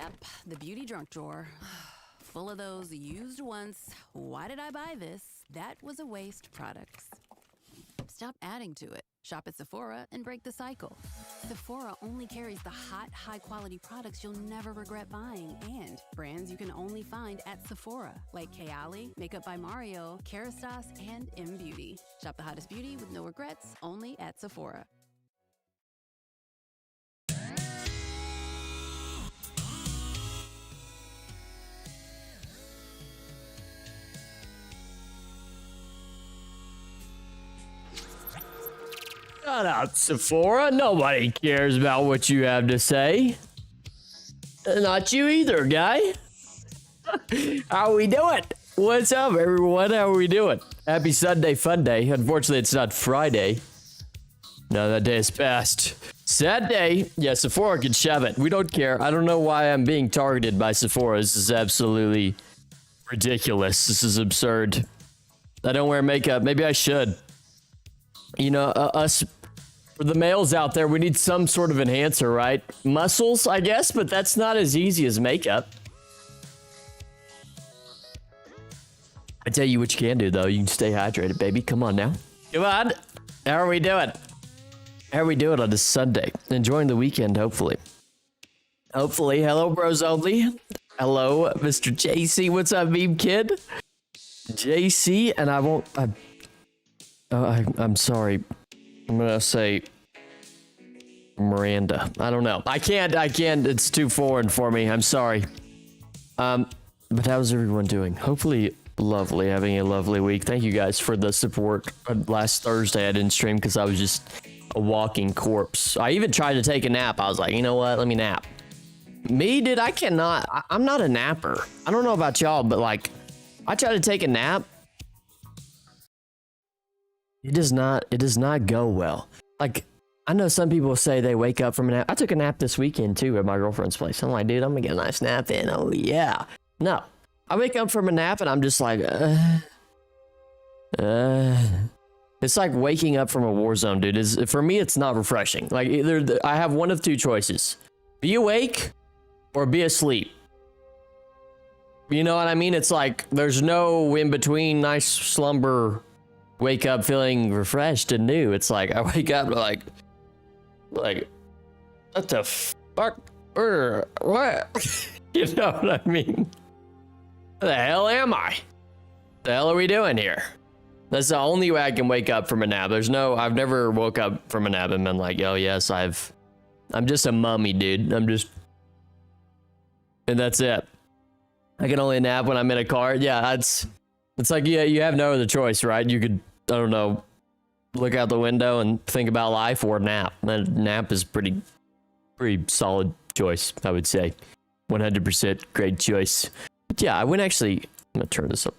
Yep, the beauty junk drawer. Full of those used once, why did I buy this? That was a waste products. Stop adding to it. Shop at Sephora and break the cycle. Sephora only carries the hot, high-quality products you'll never regret buying and brands you can only find at Sephora, like Kayali, Makeup by Mario, Kerastase, and M Beauty. Shop the hottest beauty with no regrets, only at Sephora. Shut up, Sephora. Nobody cares about what you have to say. Not you either, guy. How we doing? What's up, everyone? How are we doing? Happy Sunday fun day. Unfortunately, it's not Friday. No, that day is past. Sad day. Yeah, Sephora can shove it. We don't care. I don't know why I'm being targeted by Sephora. This is absolutely ridiculous. This is absurd. I don't wear makeup. Maybe I should. You know, us, for the males out there, we need some sort of enhancer, right? Muscles, I guess, but that's not as easy as makeup. I tell you what you can do, though. You can stay hydrated, baby. Come on now. Come on. How are we doing? How are we doing on this Sunday? Enjoying the weekend, hopefully. Hopefully. Hello, bros only. Hello, Mr. JC. What's up, meme kid? JC, and I won't... I'm sorry. I'm gonna say Miranda. I don't know. I can't. It's too foreign for me. I'm sorry. But how's everyone doing? Hopefully lovely. Having a lovely week. Thank you guys for the support. Last Thursday I didn't stream because I was just a walking corpse. I even tried to take a nap. I was like, you know what? Let me nap. Me, dude, I cannot. I'm not a napper. I don't know about y'all, but like, I try to take a nap. It does not go well. Like, I know some people say they wake up from a nap. I took a nap this weekend too at my girlfriend's place. I'm like, dude, I'm gonna get a nice nap in. Oh yeah. No. I wake up from a nap and I'm just like, it's like waking up from a war zone, dude. For me, it's not refreshing. Like, either I have one of two choices. Be awake or be asleep. You know what I mean? It's like, there's no in between nice slumber. Wake up feeling refreshed and new. It's like I wake up like what the fuck? What? You know what I mean? What the hell am I? The hell are we doing here? That's the only way I can wake up from a nap. I've never woke up from a nap and been like, oh yes, I'm just a mummy, dude. And that's it. I can only nap when I'm in a car. Yeah, it's like, yeah, you have no other choice, right? You could, I don't know, look out the window and think about life or nap. A nap is pretty solid choice, I would say. 100% great choice. But yeah, I went actually, I'm gonna turn this up.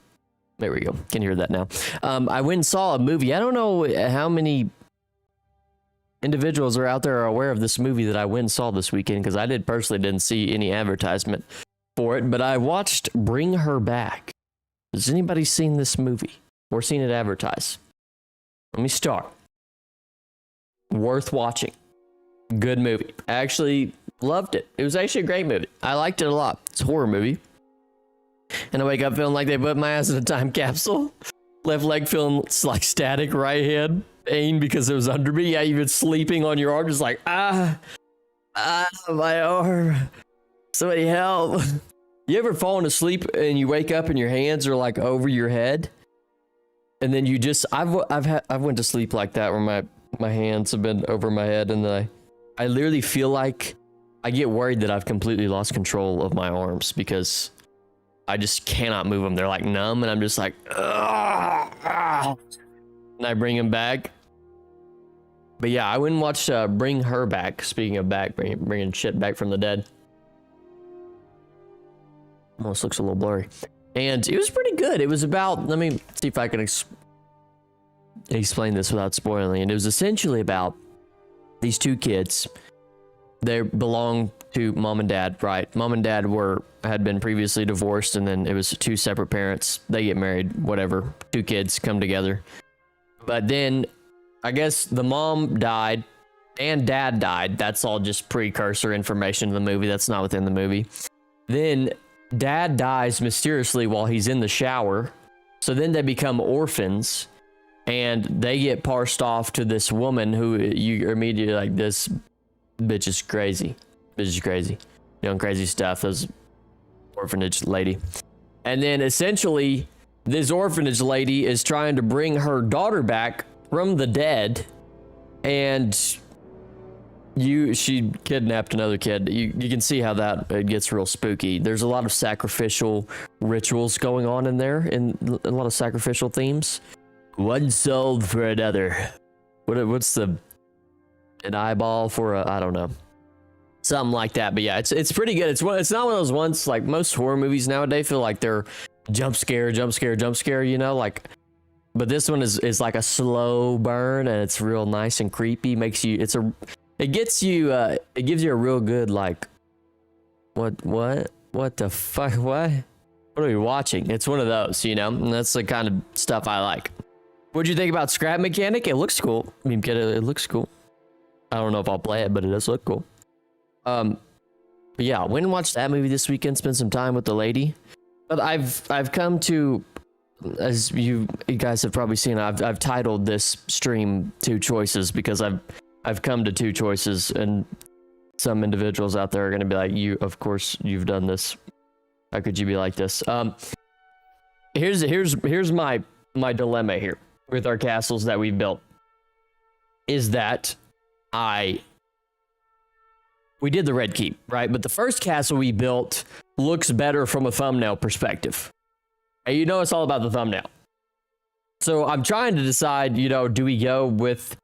There we go. Can hear that now. I went and saw a movie. I don't know how many individuals are out there are aware of this movie that I went and saw this weekend, because I personally didn't see any advertisement for it, but I watched Bring Her Back. Has anybody seen this movie or seen it advertised? Let me start. Worth watching. Good movie. I actually loved it. It was actually a great movie. I liked it a lot. It's a horror movie. And I wake up feeling like they put my ass in a time capsule. Left leg feeling like static, right hand pain because it was under me. Yeah, you've been sleeping on your arm, just like, my arm. Somebody help. You ever fallen asleep and you wake up and your hands are like over your head? And then you just, I've went to sleep like that where my hands have been over my head, and then I literally feel like I get worried that I've completely lost control of my arms because I just cannot move them. They're like numb, and I'm just like, ugh. And I bring them back. But yeah, I went and watched Bring Her Back. Speaking of back, bringing shit back from the dead. Almost looks a little blurry. And it was pretty good. It was about, let me see if I can explain this without spoiling it. It was essentially about these two kids. They belong to mom and dad, right? Mom and dad had been previously divorced, and then it was two separate parents. They get married, whatever. Two kids come together. But then I guess the mom died and dad died. That's all just precursor information to the movie. That's not within the movie. Then dad dies mysteriously while he's in the shower. So then they become orphans, and they get parsed off to this woman who you immediately like, this bitch is crazy. Bitch is crazy. Doing crazy stuff. This orphanage lady. And then essentially, this orphanage lady is trying to bring her daughter back from the dead, and she kidnapped another kid. You can see how that it gets real spooky. There's a lot of sacrificial rituals going on in there, and a lot of sacrificial themes. One soul for another. What's an eyeball for a, I don't know, something like that. But yeah, it's pretty good. It's not one of those ones like most horror movies nowadays feel like they're jump scare, you know, like. But this one is like a slow burn, and it's real nice and creepy. It gives you a real good like, what the fuck, what are we watching? It's one of those, you know, and that's the kind of stuff I like. What'd you think about Scrap Mechanic? It looks cool. I mean, it looks cool. I don't know if I'll play it, but it does look cool. But yeah, I went and watched that movie this weekend, spent some time with the lady. But I've come to, as you guys have probably seen, I've titled this stream Two Choices, because I've come to two choices, and some individuals out there are going to be like, of course you've done this. How could you be like this? Here's my dilemma here with our castles that we built, is that we did the Red Keep, right? But the first castle we built looks better from a thumbnail perspective. And you know, it's all about the thumbnail. So I'm trying to decide, you know, do we go with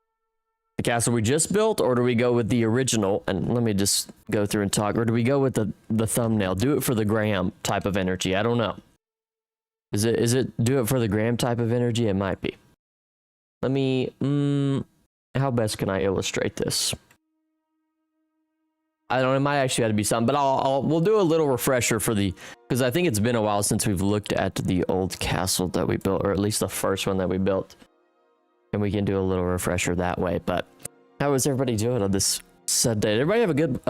the castle we just built, or do we go with the original? And let me just go through and talk. Or do we go with the thumbnail? Do it for the gram type of energy. I don't know. Is it do it for the gram type of energy? It might be. Let me, how best can I illustrate this? I don't know, it might actually have to be something, but we'll do a little refresher because I think it's been a while since we've looked at the old castle that we built, or at least the first one that we built. And we can do a little refresher that way. But how is everybody doing on this Sunday? Did everybody have a good,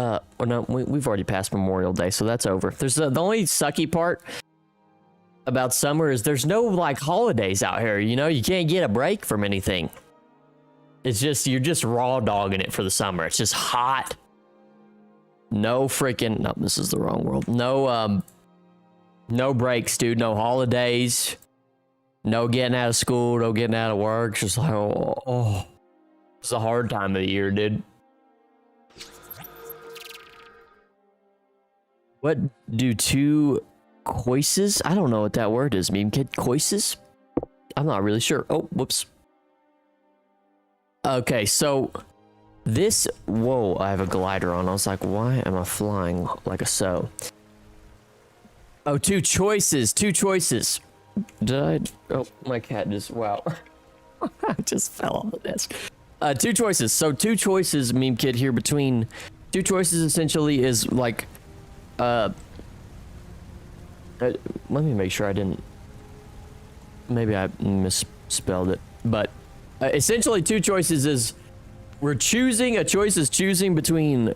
no, we've already passed Memorial Day, so that's over. There's the only sucky part about summer is there's no like holidays out here, you know, you can't get a break from anything. It's just, you're just raw dogging it for the summer. It's just hot. No, this is the wrong world. No breaks, dude. No holidays. No getting out of school. No getting out of work. It's just like, oh, it's a hard time of the year, dude. What do two coises? I don't know what that word is. Meme kid, coises? I'm not really sure. Oh, whoops. Okay, so whoa, I have a glider on. I was like, why am I flying like a so? Oh, two choices. Oh, my cat just, wow. I just fell on the desk. Two choices. So two choices, meme kid, here between two choices essentially is like, let me make sure I didn't, maybe I misspelled it, but essentially two choices is a choice is choosing between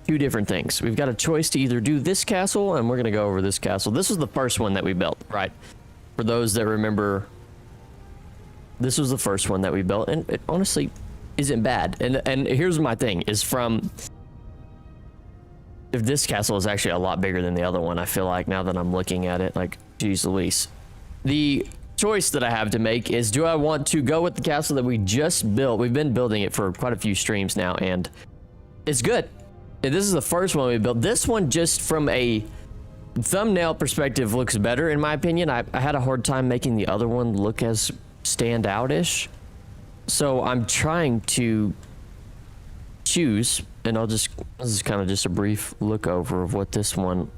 two different things. We've got a choice to either do this castle, and we're going to go over this castle. This was the first one that we built, right? For those that remember, this was the first one that we built, and it honestly isn't bad. And here's my thing, is if this castle is actually a lot bigger than the other one, I feel like, now that I'm looking at it, like, geez Louise. The choice that I have to make is, do I want to go with the castle that we just built? We've been building it for quite a few streams now, and it's good. And this is the first one we built. This one, just from a thumbnail perspective, looks better, in my opinion. I had a hard time making the other one look as standout-ish. So I'm trying to choose, and this is kind of just a brief look over of what this one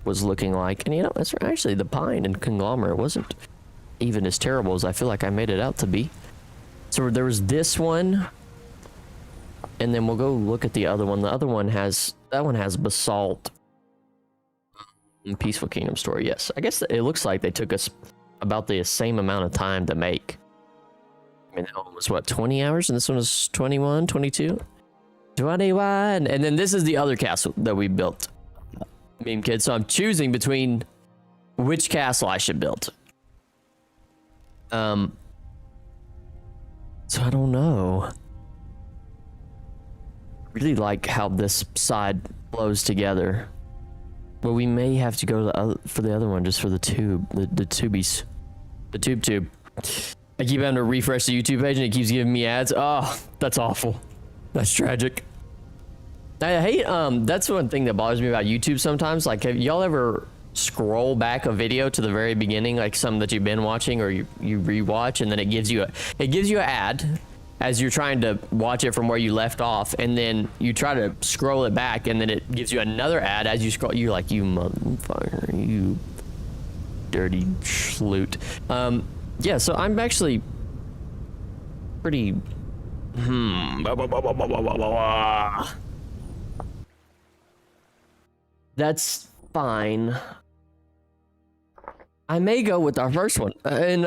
was looking like. And you know, it's actually the pine and conglomerate wasn't even as terrible as I feel like I made it out to be. So there was this one, and then we'll go look at the other one. The other one has basalt. Peaceful Kingdom story, yes. I guess it looks like they took us about the same amount of time to make. I mean, that one was what, 20 hours, and this one was 21, 22? 21. And then this is the other castle that we built. meme kid. So I'm choosing between which castle I should build. So I don't know. I really like how this side flows together. But we may have to go to for the other one, just for the tube, the tubies. The tube. I keep having to refresh the YouTube page and it keeps giving me ads. Oh, that's awful. That's tragic. I hate, that's one thing that bothers me about YouTube sometimes. Like, have y'all ever scroll back a video to the very beginning, like some that you've been watching or you rewatch, and then it gives you an ad as you're trying to watch it from where you left off, and then you try to scroll it back and then it gives you another ad as you scroll. You're like, you motherfucker, you dirty schloot. Yeah, so I'm actually pretty that's fine. I may go with our first one, and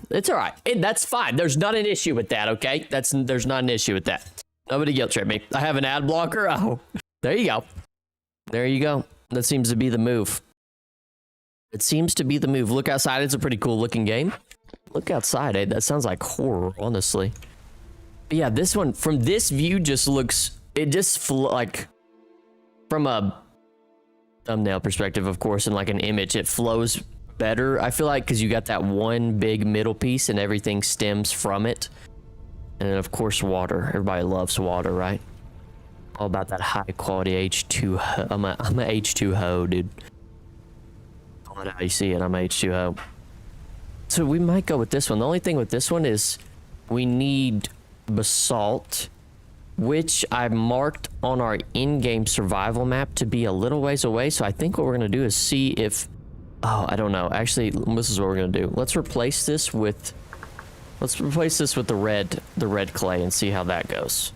it's all right. That's fine. There's not an issue with that, okay? There's not an issue with that. Nobody guilt trip me. I have an ad blocker. Oh, there you go. There you go. That seems to be the move. It seems to be the move. Look outside. It's a pretty cool looking game. Look outside, eh? That sounds like horror, honestly. But yeah, this one from this view just looks. It just like from a thumbnail perspective, of course, and like an image, it flows better, I feel like, because you got that one big middle piece and everything stems from it. And then of course water. Everybody loves water, right? All about that high quality H2O. I'm a H2O, dude. I don't know how you see it. I'm a H2O. So we might go with this one. The only thing with this one is we need basalt, which I marked on our in-game survival map to be a little ways away. So I think what we're gonna do is see if, oh, I don't know. Actually, this is what we're gonna do. Let's replace this with the red clay and see how that goes.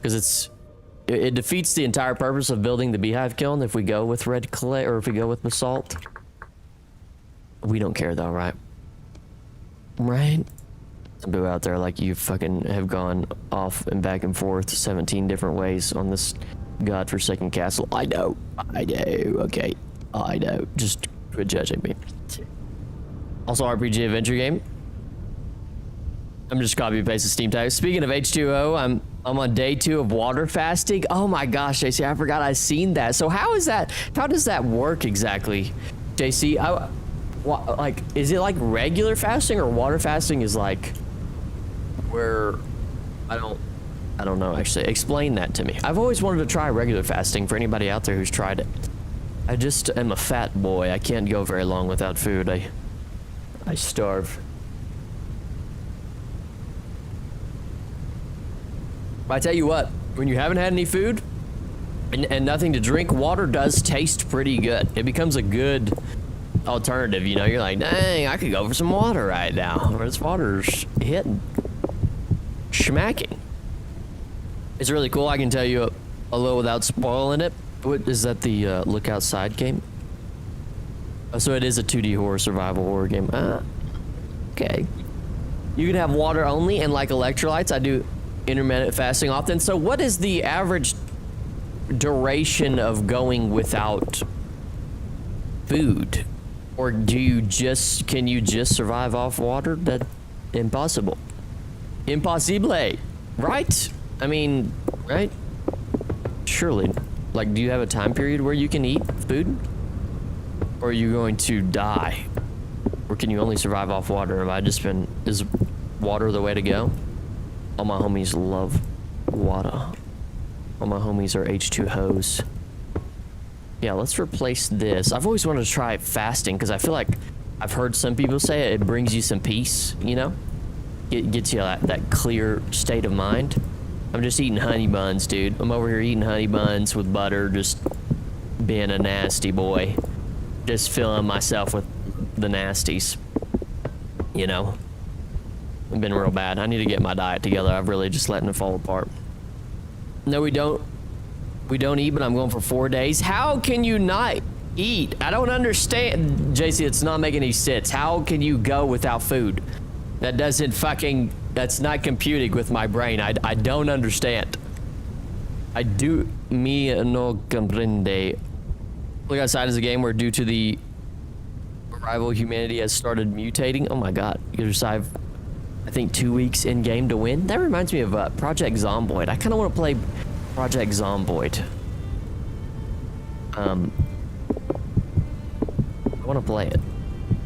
Because it defeats the entire purpose of building the beehive kiln if we go with red clay or if we go with basalt. We don't care though, right? Right? Some people out there like you fucking have gone off and back and forth 17 different ways on this godforsaken castle. I know. Okay. I know. Just quit judging me. Also, RPG adventure game. I'm just copy and pasting Steam tags. Speaking of H2O, I'm on day 2 of water fasting. Oh my gosh, JC, I forgot I seen that. So how is that? How does that work exactly, JC? Like, is it like regular fasting or water fasting is like where I don't know actually. Explain that to me. I've always wanted to try regular fasting for anybody out there who's tried it. I just am a fat boy. I can't go very long without food. I starve. But I tell you what, when you haven't had any food and nothing to drink, water does taste pretty good. It becomes a good alternative, you know. You're like, dang, I could go for some water right now. Or this water's hitting. Schmacking. It's really cool. I can tell you a little without spoiling it. What is that, the Look Outside game? Oh, so it is a 2D horror survival horror game. Okay. You can have water only and like electrolytes. I do intermittent fasting often. So what is the average duration of going without food? Or can you just survive off water? That's impossible. Impossible, right? I mean, right? Surely. Like, do you have a time period where you can eat food? Or are you going to die? Or can you only survive off water? Is water the way to go? All my homies love water. All my homies are H2Os. Yeah, let's replace this. I've always wanted to try fasting because I feel like I've heard some people say it brings you some peace, you know? It gets you that clear state of mind. I'm just eating honey buns, dude. I'm over here eating honey buns with butter, just being a nasty boy. Just filling myself with the nasties, you know? I've been real bad. I need to get my diet together. I've really just letting it fall apart. No, we don't eat, but I'm going for 4 days. How can you not eat? I don't understand. JC, it's not making any sense. How can you go without food? That's not computing with my brain. I don't understand. Me no comprende. Look Outside is a game where, due to the arrival, humanity has started mutating. Oh my god. You survive, I think, 2 weeks in game to win. That reminds me of Project Zomboid. I kind of want to play Project Zomboid. I want to play it.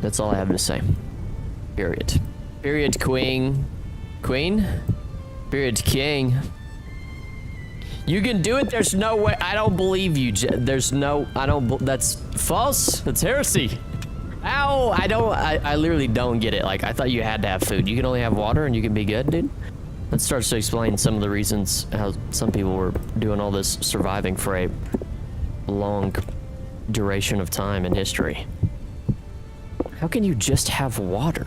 That's all I have to say. Period. Period, queen. Queen? Period, king. You can do it. There's no way. I don't believe you. There's no. I don't. That's false. That's heresy. Ow. I literally don't get it. Like, I thought you had to have food. You can only have water and you can be good, dude. That starts to explain some of the reasons how some people were doing all this surviving for a long duration of time in history. How can you just have water?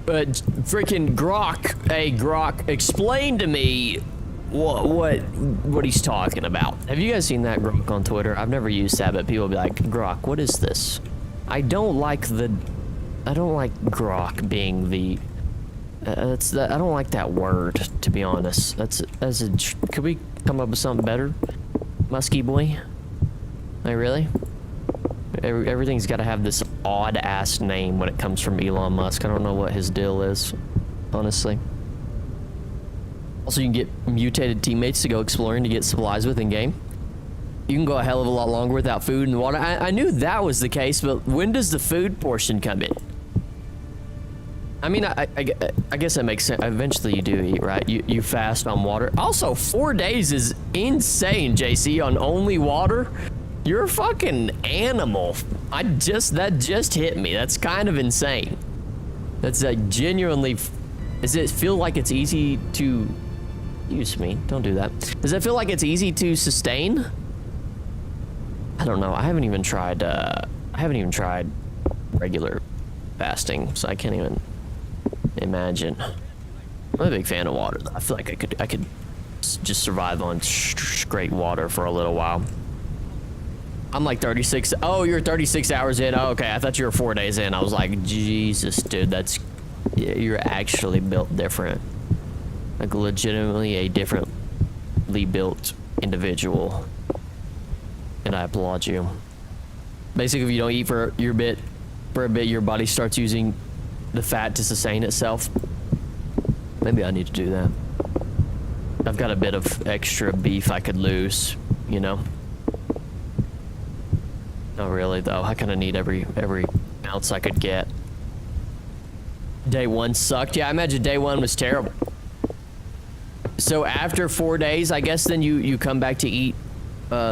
Freaking Grok. Hey, Grok, explain to me what he's talking about. Have you guys seen that Grok on Twitter? I've never used that, but people be like, Grok, what is this? I don't like Grok being the I don't like that word, to be honest. Could we come up with something better? Musky boy? Like, really? Everything's got to have this odd ass name when it comes from Elon Musk. I don't know what his deal is, honestly. Also, you can get mutated teammates to go exploring to get supplies with in game. You can go a hell of a lot longer without food and water. I knew that was the case, but when does the food portion come in? I mean, I guess that makes sense. Eventually you do eat, right? You fast on water. Also, 4 days is insane, JC, on only water. You're a fucking animal. That just hit me. That's kind of insane. That's like genuinely. Does it feel like it's easy to? Excuse me. Don't do that. Does it feel like it's easy to sustain? I don't know. I haven't even tried regular fasting, so I can't even imagine. I'm a big fan of water, though. I feel like I could just survive on straight water for a little while. I'm like 36. Oh, you're 36 hours in. Oh, okay. I thought you were 4 days in. I was like, Jesus, dude, you're actually built different. Like, legitimately a differently built individual. And I applaud you. Basically, if you don't eat for a bit, your body starts using the fat to sustain itself. Maybe I need to do that. I've got a bit of extra beef I could lose, you know? Not really, though. I kind of need every ounce I could get. Day 1 sucked. Yeah, I imagine day 1 was terrible. So after 4 days, I guess then you come back to eat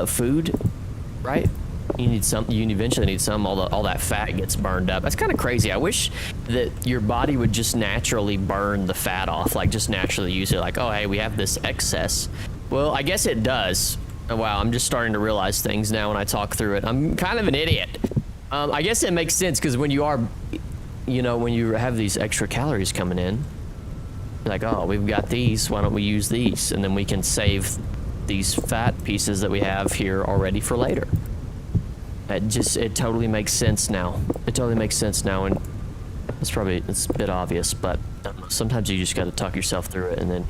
food, right? You eventually need some. All that fat gets burned up. That's kind of crazy. I wish that your body would just naturally burn the fat off, like just naturally use it. Like, oh, hey, we have this excess. Well, I guess it does. Oh, wow, I'm just starting to realize things now when I talk through it. I'm kind of an idiot. I guess it makes sense because when you have these extra calories coming in, like, oh, we've got these, why don't we use these? And then we can save these fat pieces that we have here already for later. It totally makes sense now. It totally makes sense now, and it's a bit obvious, but sometimes you just got to talk yourself through it, and then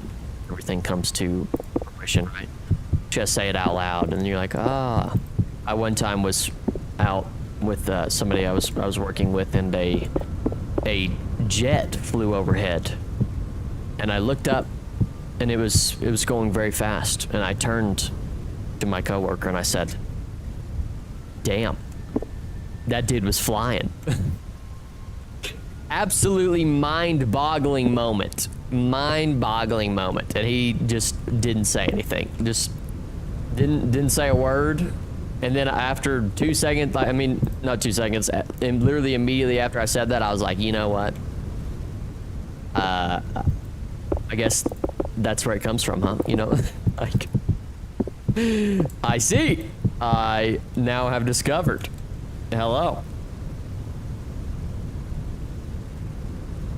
everything comes to fruition, right? Just say it out loud, and you're like, ah. I one time was out with somebody I was working with, and a jet flew overhead, and I looked up, and it was going very fast, and I turned to my coworker and I said, damn, that dude was flying. Absolutely mind-boggling moment. Mind-boggling moment. And he just didn't say anything. Just didn't say a word. And then after 2 seconds, not 2 seconds, and literally immediately after I said that, I was like, you know what? I guess that's where it comes from, huh? You know, like, I see. I now have discovered. Hello.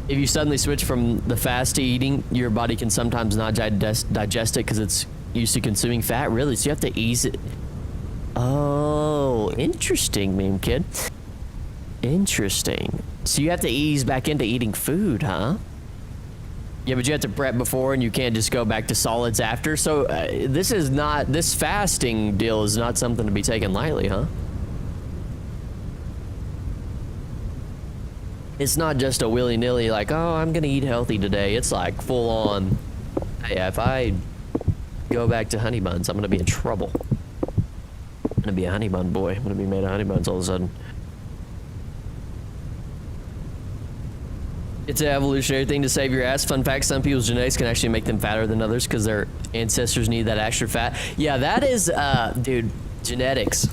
If you suddenly switch from the fast to eating, your body can sometimes not digest it because it's used to consuming fat. Really? So you have to ease it. Oh, interesting, meme kid. Interesting. So you have to ease back into eating food, huh? Yeah, but you have to prep before, and you can't just go back to solids after. So this fasting deal is not something to be taken lightly, huh? It's not just a willy-nilly like, oh, I'm gonna eat healthy today. It's like full on. Hey, if I go back to honey buns, I'm gonna be in trouble. I'm gonna be a honey bun boy. I'm gonna be made of honey buns all of a sudden. It's an evolutionary thing to save your ass. Fun fact, some people's genetics can actually make them fatter than others because their ancestors need that extra fat. Yeah, that is, dude, genetics.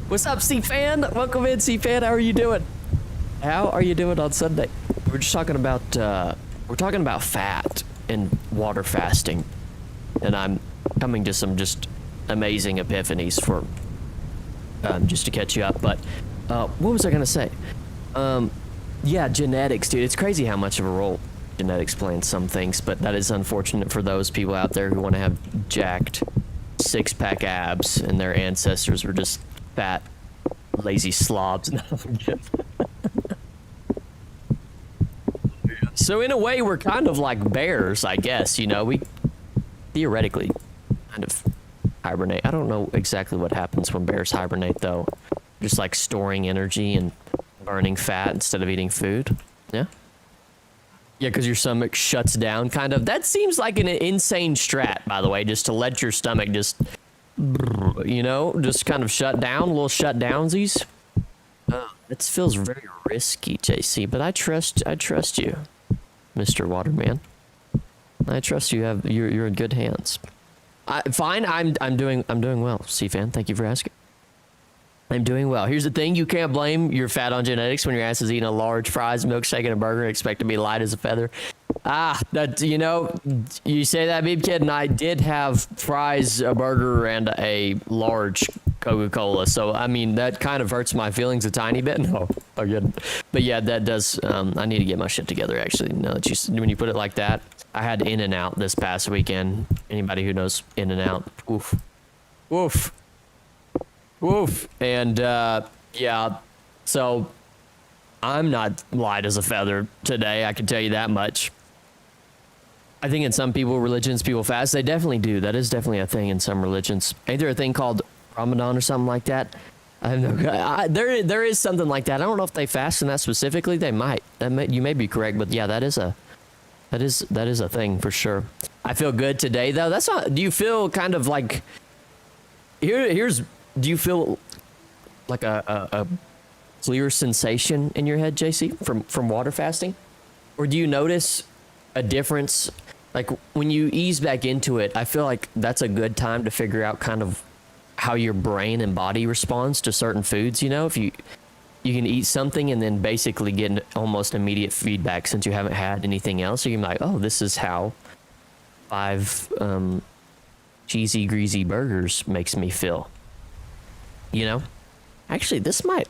What's up, C-Fan? Welcome in, C-Fan. How are you doing? How are you doing on Sunday? We're just talking about, fat and water fasting. And I'm coming to some just amazing epiphanies for, just to catch you up. But, what was I going to say? Yeah, genetics, dude. It's crazy how much of a role genetics play in some things, but that is unfortunate for those people out there who want to have jacked six-pack abs and their ancestors were just fat, lazy slobs. So in a way, we're kind of like bears, I guess. You know, we theoretically kind of hibernate. I don't know exactly what happens when bears hibernate, though. Just like storing energy and burning fat instead of eating food. Yeah. Yeah, because your stomach shuts down, kind of. That seems like an insane strat, by the way, just to let your stomach just, you know, just kind of shut down, little shutdownsies. It feels very risky, JC, but I trust you, Mr. Waterman. I trust you're in good hands. Fine, I'm doing well, C-Fan. Thank you for asking. I'm doing well. Here's the thing. You can't blame your fat on genetics when your ass is eating a large fries, milkshake, and a burger and expect to be light as a feather. That, you know, you say that, Beeb Kid, and I did have fries, a burger, and a large Coca-Cola. So, I mean, that kind of hurts my feelings a tiny bit. No, again. But yeah, that does, I need to get my shit together, actually. Now that when you put it like that, I had In-N-Out this past weekend. Anybody who knows In-N-Out, oof. Oof. Woof. And, yeah, so I'm not light as a feather today, I can tell you that much. I think in some religions, people fast. They definitely do. That is definitely a thing in some religions. Ain't there a thing called Ramadan or something like that? I have no, there is something like that. I don't know if they fast in that specifically. They might. You may be correct, but yeah, that is a thing for sure. I feel good today, though. That's not. Do you feel kind of like? Do you feel like a clear sensation in your head, JC, from water fasting? Or do you notice a difference? Like when you ease back into it, I feel like that's a good time to figure out kind of how your brain and body responds to certain foods. You know, if you can eat something and then basically get almost immediate feedback since you haven't had anything else. You can be like, oh, this is how 5 cheesy, greasy burgers makes me feel. You know, actually, this might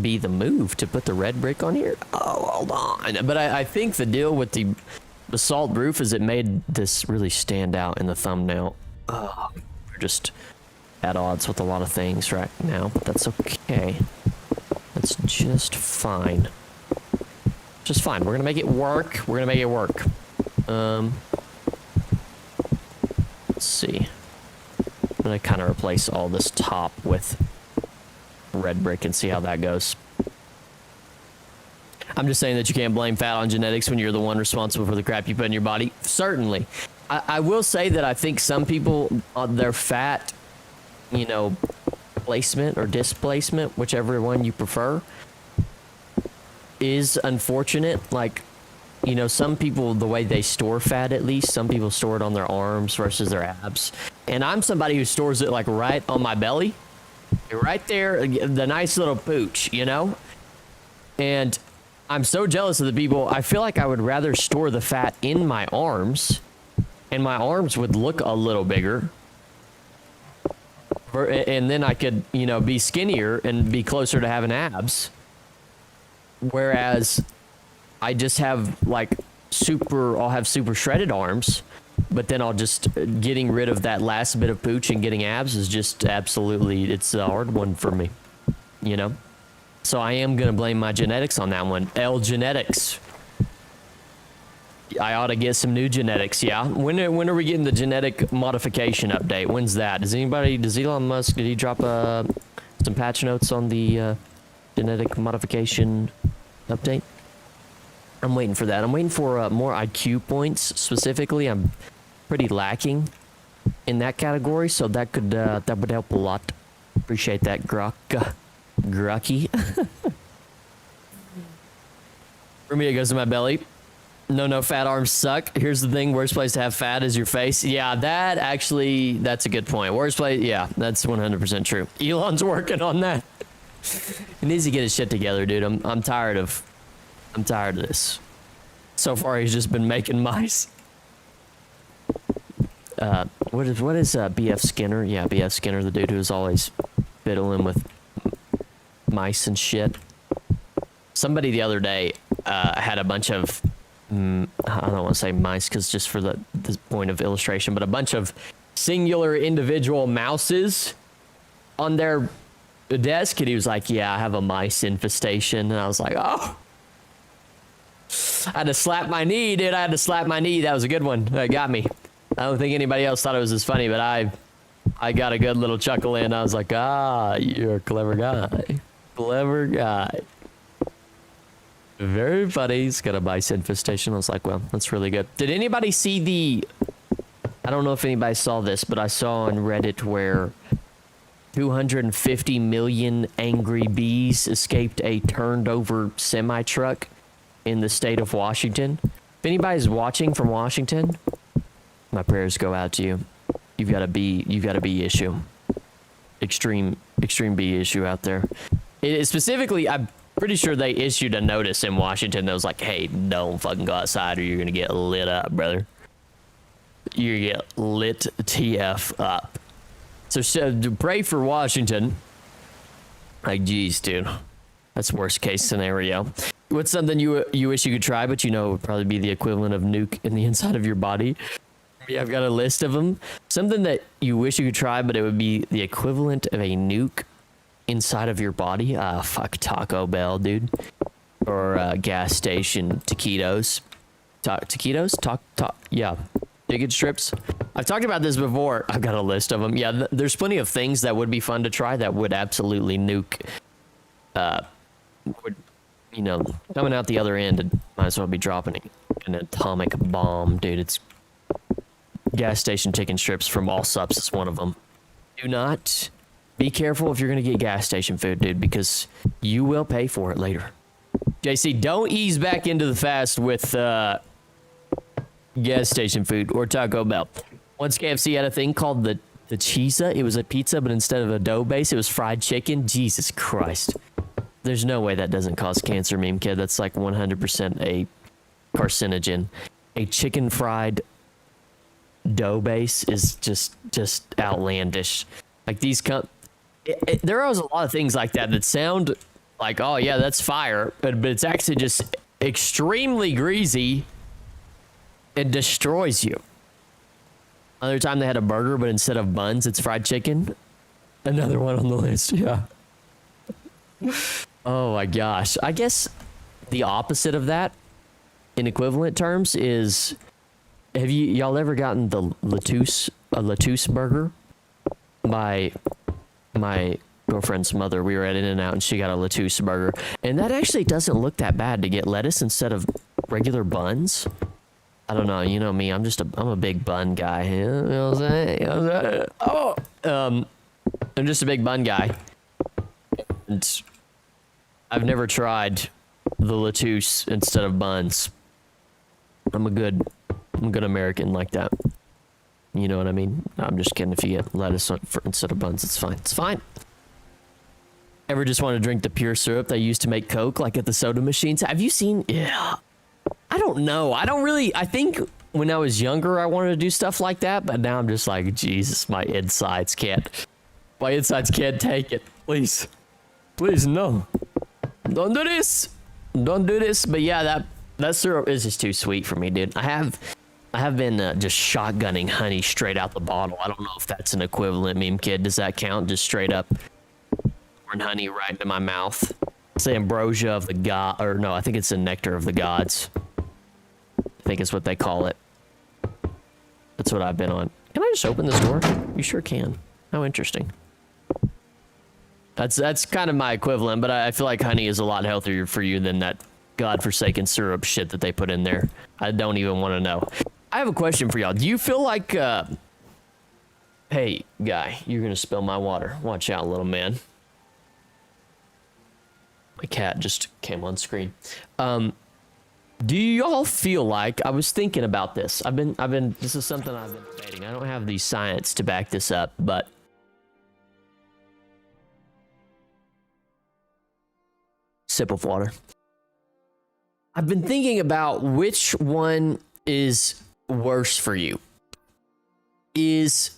be the move to put the red brick on here. Oh, hold on. But I think the deal with the salt roof is it made this really stand out in the thumbnail. Oh, we're just at odds with a lot of things right now, but that's okay. That's just fine. Just fine. We're gonna make it work. We're gonna make it work. Let's see. I'm gonna kind of replace all this top with red brick and see how that goes. I'm just saying that you can't blame fat on genetics when you're the one responsible for the crap you put in your body. Certainly. I will say that I think some people, their fat, you know, placement or displacement, whichever one you prefer, is unfortunate. Like, you know, some people, the way they store fat, at least, some people store it on their arms versus their abs. And I'm somebody who stores it like right on my belly. Right there, the nice little pooch, you know? And I'm so jealous of the people. I feel like I would rather store the fat in my arms, and my arms would look a little bigger. And then I could, you know, be skinnier and be closer to having abs. Whereas I just have like I'll have super shredded arms. But then getting rid of that last bit of pooch and getting abs is just absolutely, it's a hard one for me, you know? So I am going to blame my genetics on that one. L genetics. I ought to get some new genetics. Yeah. When are we getting the genetic modification update? When's that? Does Elon Musk, did he drop some patch notes on the genetic modification update? I'm waiting for that. I'm waiting for more IQ points specifically. I'm pretty lacking in that category, so that would help a lot. Appreciate that, Grucky. For me, it goes to my belly. No, fat arms suck. Here's the thing, worst place to have fat is your face. Yeah, that's a good point. Worst place, yeah, that's 100% true. Elon's working on that. He needs to get his shit together, dude. I'm tired of this. So far, he's just been making mice. What is BF Skinner? Yeah, BF Skinner, the dude who's always fiddling with mice and shit. Somebody the other day had a bunch of, I don't want to say mice because just for the point of illustration, but a bunch of singular individual mouses on their desk, and he was like, yeah, I have a mice infestation. And I was like, oh. I had to slap my knee, dude. I had to slap my knee. That was a good one. That got me. I don't think anybody else thought it was as funny, but I got a good little chuckle in. I was like, you're a clever guy. Clever guy. Very funny. He's got a mice infestation. I was like, well, that's really good. Did anybody see I don't know if anybody saw this, but I saw on Reddit where 250 million angry bees escaped a turned over semi truck in the state of Washington. If anybody's watching from Washington, my prayers go out to you. You've got a bee issue. Extreme bee issue out there. Specifically, I'm pretty sure they issued a notice in Washington that was like, hey, don't fucking go outside or you're gonna get lit up, brother. You get lit TF up. So pray for Washington. Like, geez, dude. That's worst case scenario. What's something you wish you could try, but you know it would probably be the equivalent of nuke in the inside of your body? Yeah, I've got a list of them. Something that you wish you could try, but it would be the equivalent of a nuke inside of your body. Fuck Taco Bell, dude. Or gas station taquitos. Taquitos? Yeah. Chicken strips. I've talked about this before. I've got a list of them. Yeah, there's plenty of things that would be fun to try that would absolutely nuke. Coming out the other end, it might as well be dropping an atomic bomb, dude. It's gas station chicken strips from All Sups is one of them. Do not be careful if you're gonna get gas station food, dude, because you will pay for it later. JC, don't ease back into the fast with gas station food or Taco Bell. Once KFC had a thing called the Cheesa. It was a pizza, but instead of a dough base, it was fried chicken. Jesus Christ. There's no way that doesn't cause cancer, meme kid. That's like 100% a carcinogen. A chicken fried dough base is just outlandish. Like these there are a lot of things like that sound like, oh yeah, that's fire, but it's actually just extremely greasy. It destroys you. Another time they had a burger, but instead of buns, it's fried chicken. Another one on the list, yeah. Oh my gosh. I guess the opposite of that in equivalent terms is, have y'all ever gotten the lettuce burger? My girlfriend's mother, we were at In-N-Out and she got a lettuce burger. And that actually doesn't look that bad to get lettuce instead of regular buns. I don't know, you know me, I'm a big bun guy. You know what I'm saying? I'm just a big bun guy. And I've never tried the lettuce instead of buns. I'm a good American like that. You know what I mean? I'm just kidding. If you get lettuce instead of buns, it's fine. It's fine. Ever just want to drink the pure syrup they used to make Coke, like at the soda machines? Have you seen? Yeah. I don't know. I think when I was younger, I wanted to do stuff like that, but now I'm just like, Jesus, my insides can't take it. Please, no. Don't do this. But yeah, that syrup is just too sweet for me, dude. I have been just shotgunning honey straight out the bottle. I don't know if that's an equivalent, meme kid. Does that count? Just straight up pouring honey right into my mouth. It's the ambrosia of the god, or no, I think it's the nectar of the gods. I think is what they call it. That's what I've been on. Can I just open this door? You sure can. How interesting. That's kind of my equivalent, but I feel like honey is a lot healthier for you than that godforsaken syrup shit that they put in there. I don't even want to know. I have a question for y'all. Do you feel like, hey, guy, you're going to spill my water. Watch out, little man. My cat just came on screen. Do y'all feel like, I was thinking about this. This is something I've been debating. I don't have the science to back this up, but sip of water. I've been thinking about which one is worse for you. Is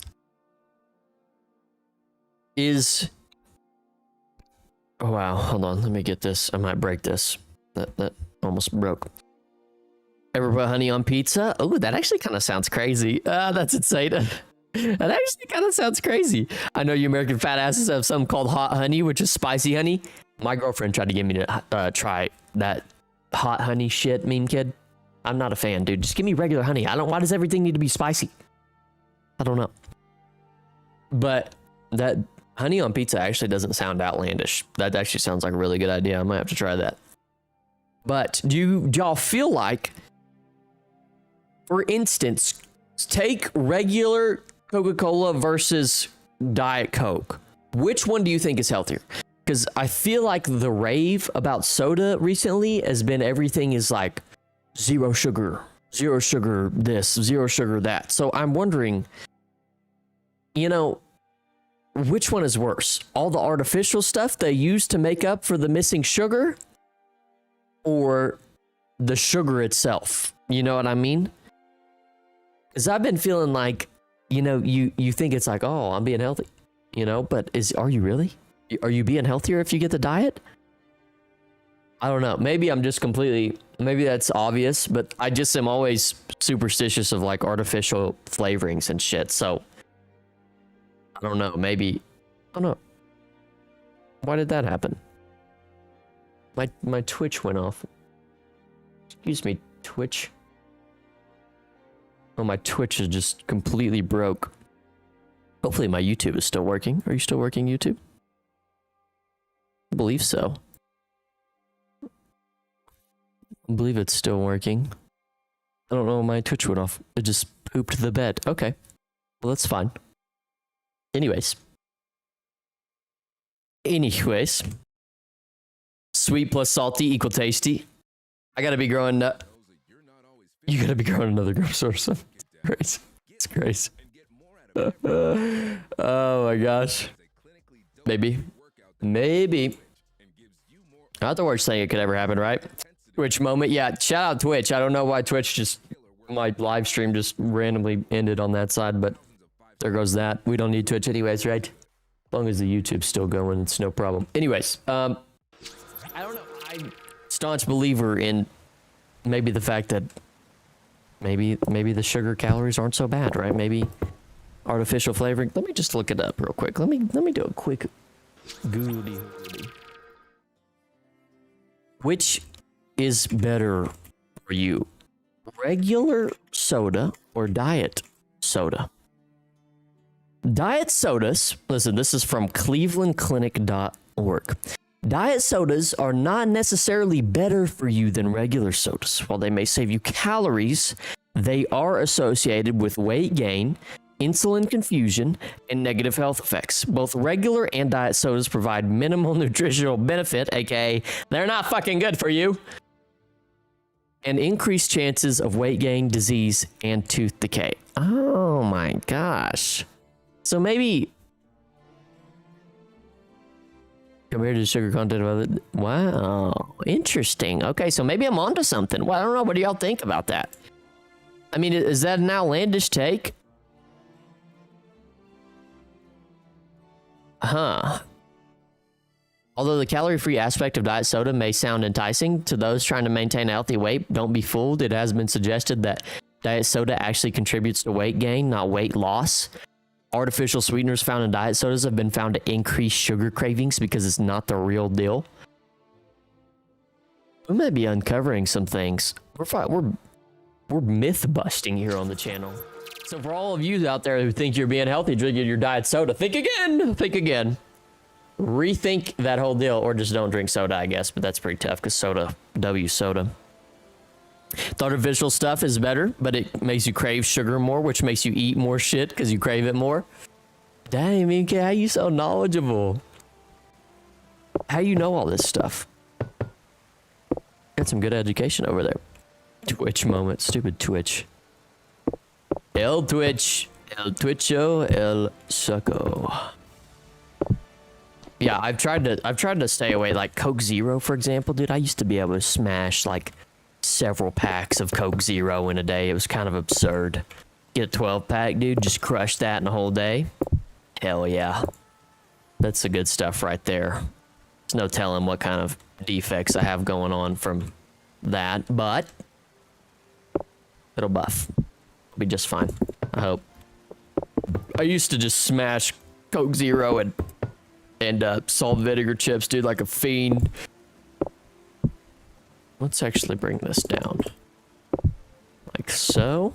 oh wow, hold on, let me get this. I might break this. That almost broke. Ever put honey on pizza? Oh, that actually kind of sounds crazy. That's insane. That actually kind of sounds crazy. I know you American fat asses have something called hot honey, which is spicy honey. My girlfriend tried to get me to try that hot honey shit, mean kid. I'm not a fan, dude. Just give me regular honey. Why does everything need to be spicy? I don't know. But that honey on pizza actually doesn't sound outlandish. That actually sounds like a really good idea. I might have to try that. But do y'all feel like, for instance, take regular Coca-Cola versus Diet Coke. Which one do you think is healthier? Because I feel like the rave about soda recently has been everything is like zero sugar this, zero sugar that. So I'm wondering, you know, which one is worse? All the artificial stuff they use to make up for the missing sugar, or the sugar itself? You know what I mean? Because I've been feeling like, you know, you think it's like, oh, I'm being healthy, you know, but are you really? Are you being healthier if you get the diet? I don't know. Maybe I'm just maybe that's obvious, but I just am always superstitious of like artificial flavorings and shit. So I don't know. Maybe, I don't know. Why did that happen? My Twitch went off. Excuse me, Twitch. Oh, my Twitch is just completely broke. Hopefully my YouTube is still working. Are you still working, YouTube? I believe so. I believe it's still working. I don't know, my Twitch went off. It just pooped the bed. Okay. Well, that's fine. Anyways. Sweet plus salty equal tasty. I gotta be growing you gotta be growing another growth source. Crazy. It's crazy. Oh my gosh. Maybe. Not the worst thing that could ever happen, right? Twitch moment. Yeah, shout out Twitch. I don't know why Twitch just, my live stream just randomly ended on that side, but there goes that. We don't need Twitch anyways, right? As long as the YouTube's still going, it's no problem. Anyways, I don't know. I'm staunch believer in maybe the fact that maybe the sugar calories aren't so bad, right? Maybe artificial flavoring. Let me just look it up real quick. Let me do a quick goody. Which is better for you? Regular soda or diet soda? Diet sodas, listen, this is from clevelandclinic.org. Diet sodas are not necessarily better for you than regular sodas. While they may save you calories, they are associated with weight gain, insulin confusion, and negative health effects. Both regular and diet sodas provide minimal nutritional benefit, aka they're not fucking good for you, and increased chances of weight gain, disease, and tooth decay. Oh my gosh. So maybe compared to the sugar content of other, wow, interesting. Okay, so maybe I'm onto something. Well, I don't know. What do y'all think about that? I mean, is that an outlandish take? Huh. Although the calorie-free aspect of diet soda may sound enticing to those trying to maintain a healthy weight, don't be fooled. It has been suggested that diet soda actually contributes to weight gain, not weight loss. Artificial sweeteners found in diet sodas have been found to increase sugar cravings because it's not the real deal. We may be uncovering some things. We're We're myth busting here on the channel. So for all of you out there who think you're being healthy drinking your diet soda, think again. Think again. Rethink that whole deal, or just don't drink soda, I guess. But that's pretty tough because soda, soda. The artificial stuff is better, but it makes you crave sugar more, which makes you eat more shit because you crave it more. Dang, Minka, how you so knowledgeable? How you know all this stuff? Got some good education over there. Twitch moment, stupid Twitch. El Twitch, El Twitcho, El Succo. Yeah, I've tried to stay away. Like Coke Zero, for example, dude. I used to be able to smash like several packs of Coke Zero in a day. It was kind of absurd. Get a 12-pack, dude. Just crush that in a whole day. Hell yeah. That's the good stuff right there. There's no telling what kind of defects I have going on from that, but it'll buff. It'll be just fine, I hope. I used to just smash Coke Zero and salt and vinegar chips, dude, like a fiend. Let's actually bring this down. Like so.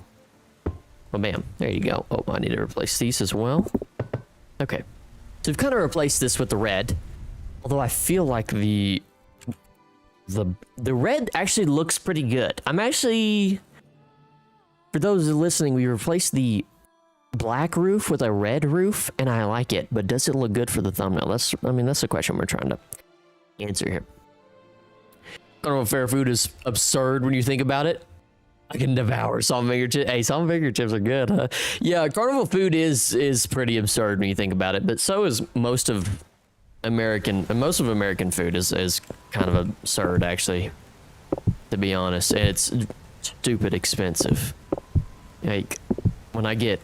Oh, bam. There you go. Oh, I need to replace these as well. Okay. So we've kind of replaced this with the red. Although I feel like the red actually looks pretty good. I'm actually... For those listening, we replaced the black roof with a red roof, and I like it. But does it look good for the thumbnail? That's the question we're trying to answer here. Carnival Fair food is absurd when you think about it. I can devour salt and vinegar chips. Hey, salt and vinegar chips are good, huh? Yeah, carnival food is pretty absurd when you think about it, but so is most of American food is kind of absurd, actually, to be honest. It's stupid expensive. Like, when I get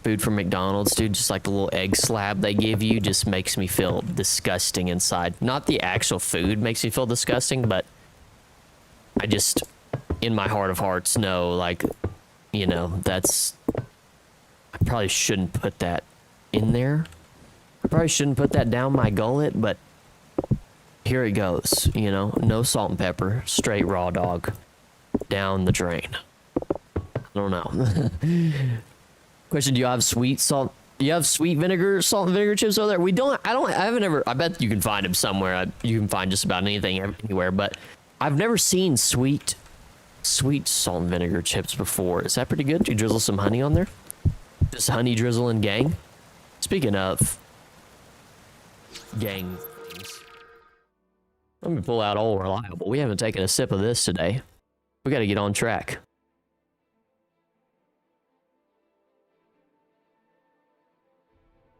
food from McDonald's, dude, just like the little egg slab they give you just makes me feel disgusting inside. Not the actual food makes me feel disgusting, but I just, in my heart of hearts, know, like, you know, that's... I probably shouldn't put that in there. I probably shouldn't put that down my gullet, but here it goes, you know? No salt and pepper, straight raw dog, down the drain. I don't know. Question, do you have sweet salt? Do you have sweet vinegar, salt and vinegar chips over there? I haven't ever, I bet you can find them somewhere. You can find just about anything anywhere, but I've never seen sweet salt and vinegar chips before. Is that pretty good? Do you drizzle some honey on there? Just honey drizzle and gang? Speaking of gang things, let me pull out Old Reliable. We haven't taken a sip of this today. We got to get on track.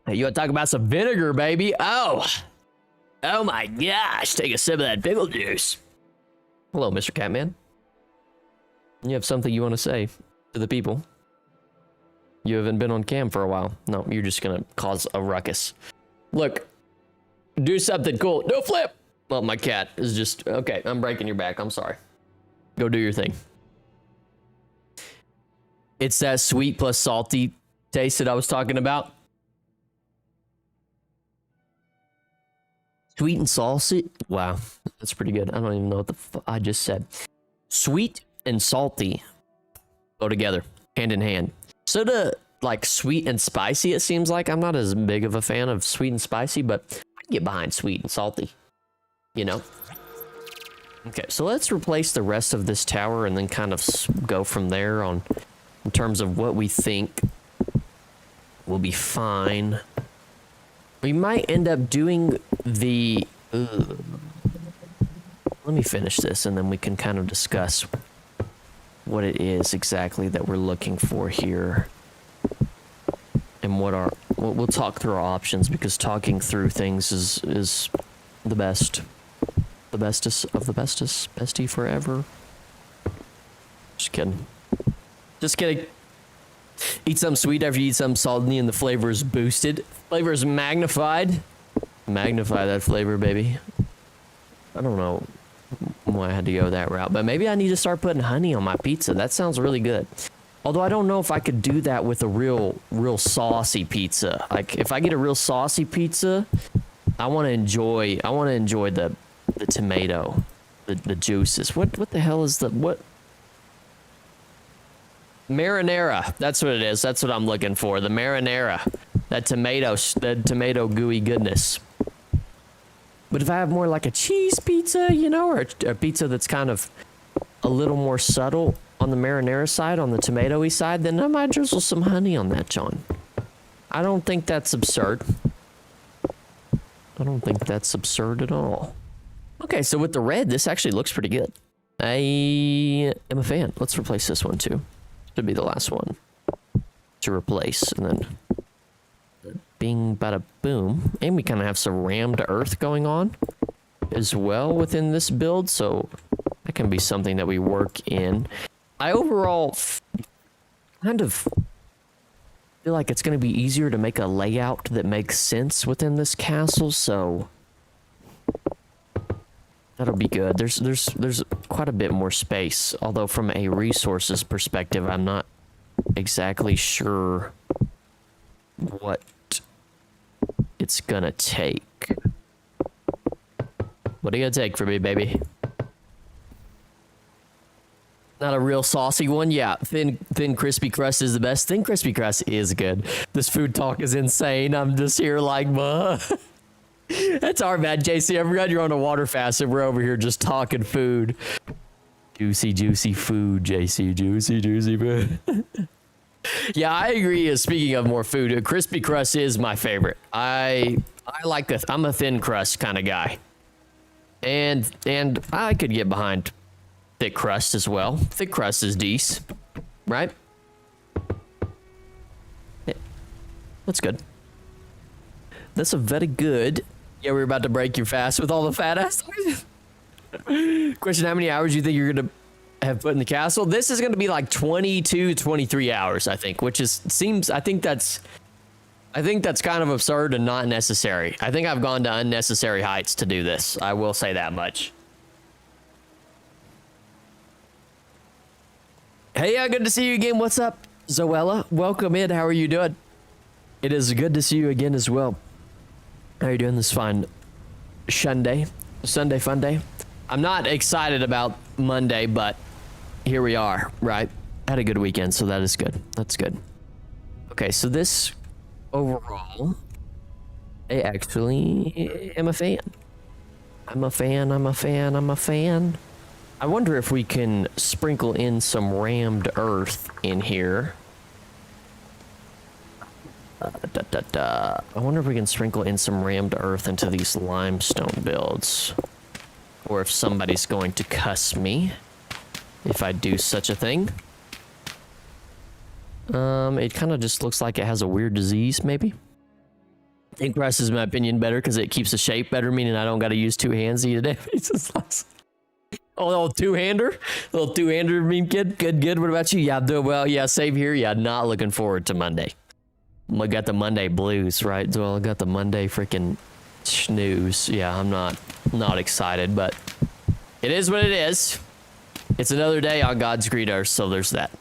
Hey, you want to talk about some vinegar, baby? Oh my gosh. Take a sip of that pickle juice. Hello, Mr. Catman. You have something you want to say to the people? You haven't been on cam for a while. No, you're just going to cause a ruckus. Look, do something cool. No flip. Well, my cat is just... Okay, I'm breaking your back. I'm sorry. Go do your thing. It's that sweet plus salty taste that I was talking about. Sweet and salty. Wow, that's pretty good. I don't even know what I just said. Sweet and salty go together, hand in hand. Soda, like sweet and spicy, it seems like. I'm not as big of a fan of sweet and spicy, but I can get behind sweet and salty, you know? Okay, so let's replace the rest of this tower and then kind of go from there on in terms of what we think will be fine. We might end up doing the... Let me finish this and then we can kind of discuss what it is exactly that we're looking for here. And we'll talk through our options, because talking through things is the best. The bestest of the bestest. Bestie forever. Just kidding. Just kidding. Eat something sweet after you eat something salty and the flavor is boosted. Flavor is magnified. Magnify that flavor, baby. I don't know why I had to go that route, but maybe I need to start putting honey on my pizza. That sounds really good. Although I don't know if I could do that with a real saucy pizza. Like, if I get a real saucy pizza, I want to enjoy the tomato, the juices. What the hell is what? Marinara. That's what it is. That's what I'm looking for. The marinara. That tomato gooey goodness. But if I have more like a cheese pizza, you know, or a pizza that's kind of a little more subtle on the marinara side, on the tomatoey side, then I might drizzle some honey on that, John. I don't think that's absurd. I don't think that's absurd at all. Okay, so with the red, this actually looks pretty good. I am a fan. Let's replace this one too. Should be the last one to replace, and then bing, bada, boom. And we kind of have some rammed earth going on as well within this build, so that can be something that we work in. I overall kind of feel like it's going to be easier to make a layout that makes sense within this castle, so that'll be good. There's quite a bit more space, although from a resources perspective, I'm not exactly sure what it's gonna take. What are you gonna take for me, baby? Not a real saucy one? Yeah, thin crispy crust is the best. Thin crispy crust is good. This food talk is insane. I'm just here like, that's our bad, JC. I forgot you're on a water fast and we're over here just talking food. Juicy food, JC. Juicy food. Yeah, I agree. Speaking of more food, crispy crust is my favorite. I like I'm a thin crust kind of guy. And I could get behind thick crust as well. Thick crust is decent, right? Yeah, that's good. That's a very good. Yeah, we're about to break your fast with all the fat ass. Question, how many hours do you think you're going to have put in the castle? This is going to be like 22, 23 hours, I think, which is, I think that's kind of absurd and not necessary. I think I've gone to unnecessary heights to do this. I will say that much. Hey, good to see you again. What's up, Zoella? Welcome in. How are you doing? It is good to see you again as well. How are you doing this fine Sunday fun day? I'm not excited about Monday, but here we are, right? Had a good weekend, so that is good. That's good. Okay, so this overall, I actually am a fan. I'm a fan. I wonder if we can sprinkle in some rammed earth in here. I wonder if we can sprinkle in some rammed earth into these limestone builds. Or if somebody's going to cuss me if I do such a thing. It kind of just looks like it has a weird disease, maybe. Ink press is, in my opinion, better because it keeps the shape better, meaning I don't got to use two hands to eat a day. Oh, little two-hander? Little two-hander meme kid? Good. What about you? Yeah, I'm doing well. Yeah, same here. Yeah, not looking forward to Monday. I got the Monday blues, right? Well, I got the Monday freaking snooze. Yeah, I'm not excited, but it is what it is. It's another day on God's green earth, so there's that.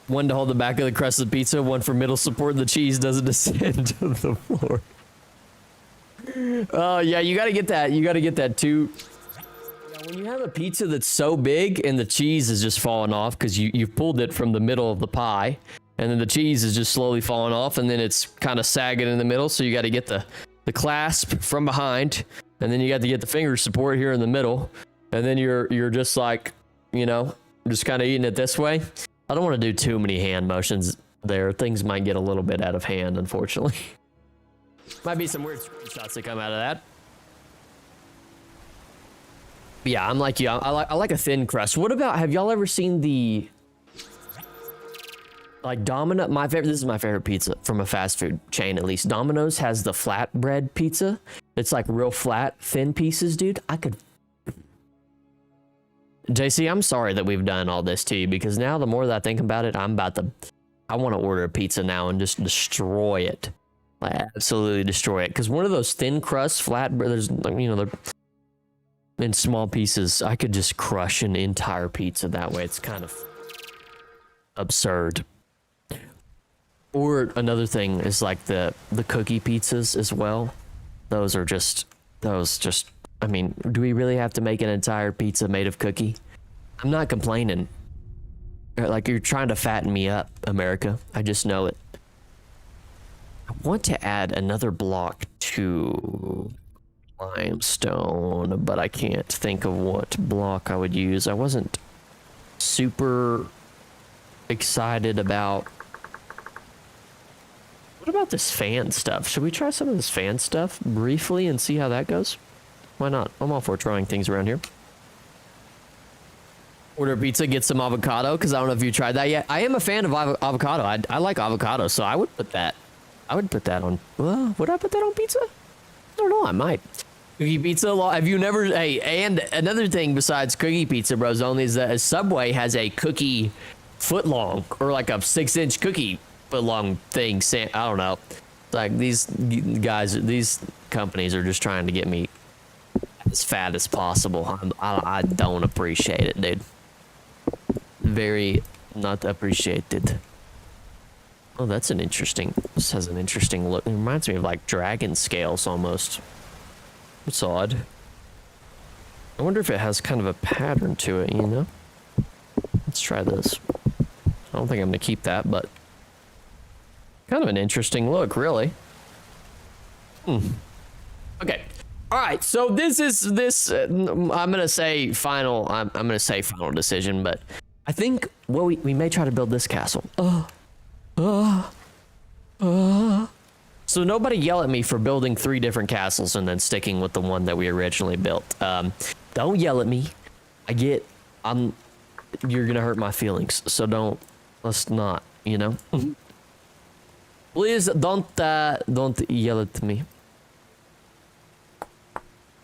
One to hold the back of the crust of the pizza, one for middle support the cheese doesn't descend to the floor. Oh, yeah, you gotta get that. You gotta get that too. When you have a pizza that's so big and the cheese is just falling off because you've pulled it from the middle of the pie, and then the cheese is just slowly falling off, and then it's kind of sagging in the middle, so you got to get the clasp from behind, and then you got to get the finger support here in the middle, and then you're just like, you know, just kind of eating it this way. I don't want to do too many hand motions there. Things might get a little bit out of hand, unfortunately. Might be some weird screenshots that come out of that. Yeah, I'm like you. I like a thin crust. What about, have y'all ever seen the, like, Domino? This is my favorite pizza from a fast food chain, at least. Domino's has the flatbread pizza. It's like real flat, thin pieces, dude. JC, I'm sorry that we've done all this to you, because now the more that I think about it, I want to order a pizza now and just destroy it. Like, absolutely destroy it. Because one of those thin crust flatbread, there's, you know, they're in small pieces. I could just crush an entire pizza that way. It's kind of absurd. Or another thing is like the cookie pizzas as well. Those just, I mean, do we really have to make an entire pizza made of cookie? I'm not complaining. Like you're trying to fatten me up, America. I just know it. I want to add another block to limestone, but I can't think of what block I would use. I wasn't super excited about. What about this fan stuff? Should we try some of this fan stuff briefly and see how that goes? Why not? I'm all for trying things around here. Order pizza, get some avocado, because I don't know if you tried that yet. I am a fan of avocado. I like avocado, so I would put that. I would put that on. Would I put that on pizza? I don't know. I might. Cookie pizza. Have you never? Hey, and another thing besides cookie pizza, bros, only is that Subway has a cookie foot long or like a 6-inch cookie foot long thing. I don't know. Like these guys, these companies are just trying to get me as fat as possible. I don't appreciate it, dude. Very not appreciated. Oh, that's an interesting. This has an interesting look. It reminds me of like dragon scales almost. It's odd. I wonder if it has kind of a pattern to it, you know? Let's try this. I don't think I'm gonna keep that, but kind of an interesting look, really. Okay. All right. So this is I'm gonna say final. I'm gonna say final decision, but I think we may try to build this castle. So nobody yell at me for building 3 different castles and then sticking with the one that we originally built. Don't yell at me. You're gonna hurt my feelings. So let's not, you know. Please don't yell at me.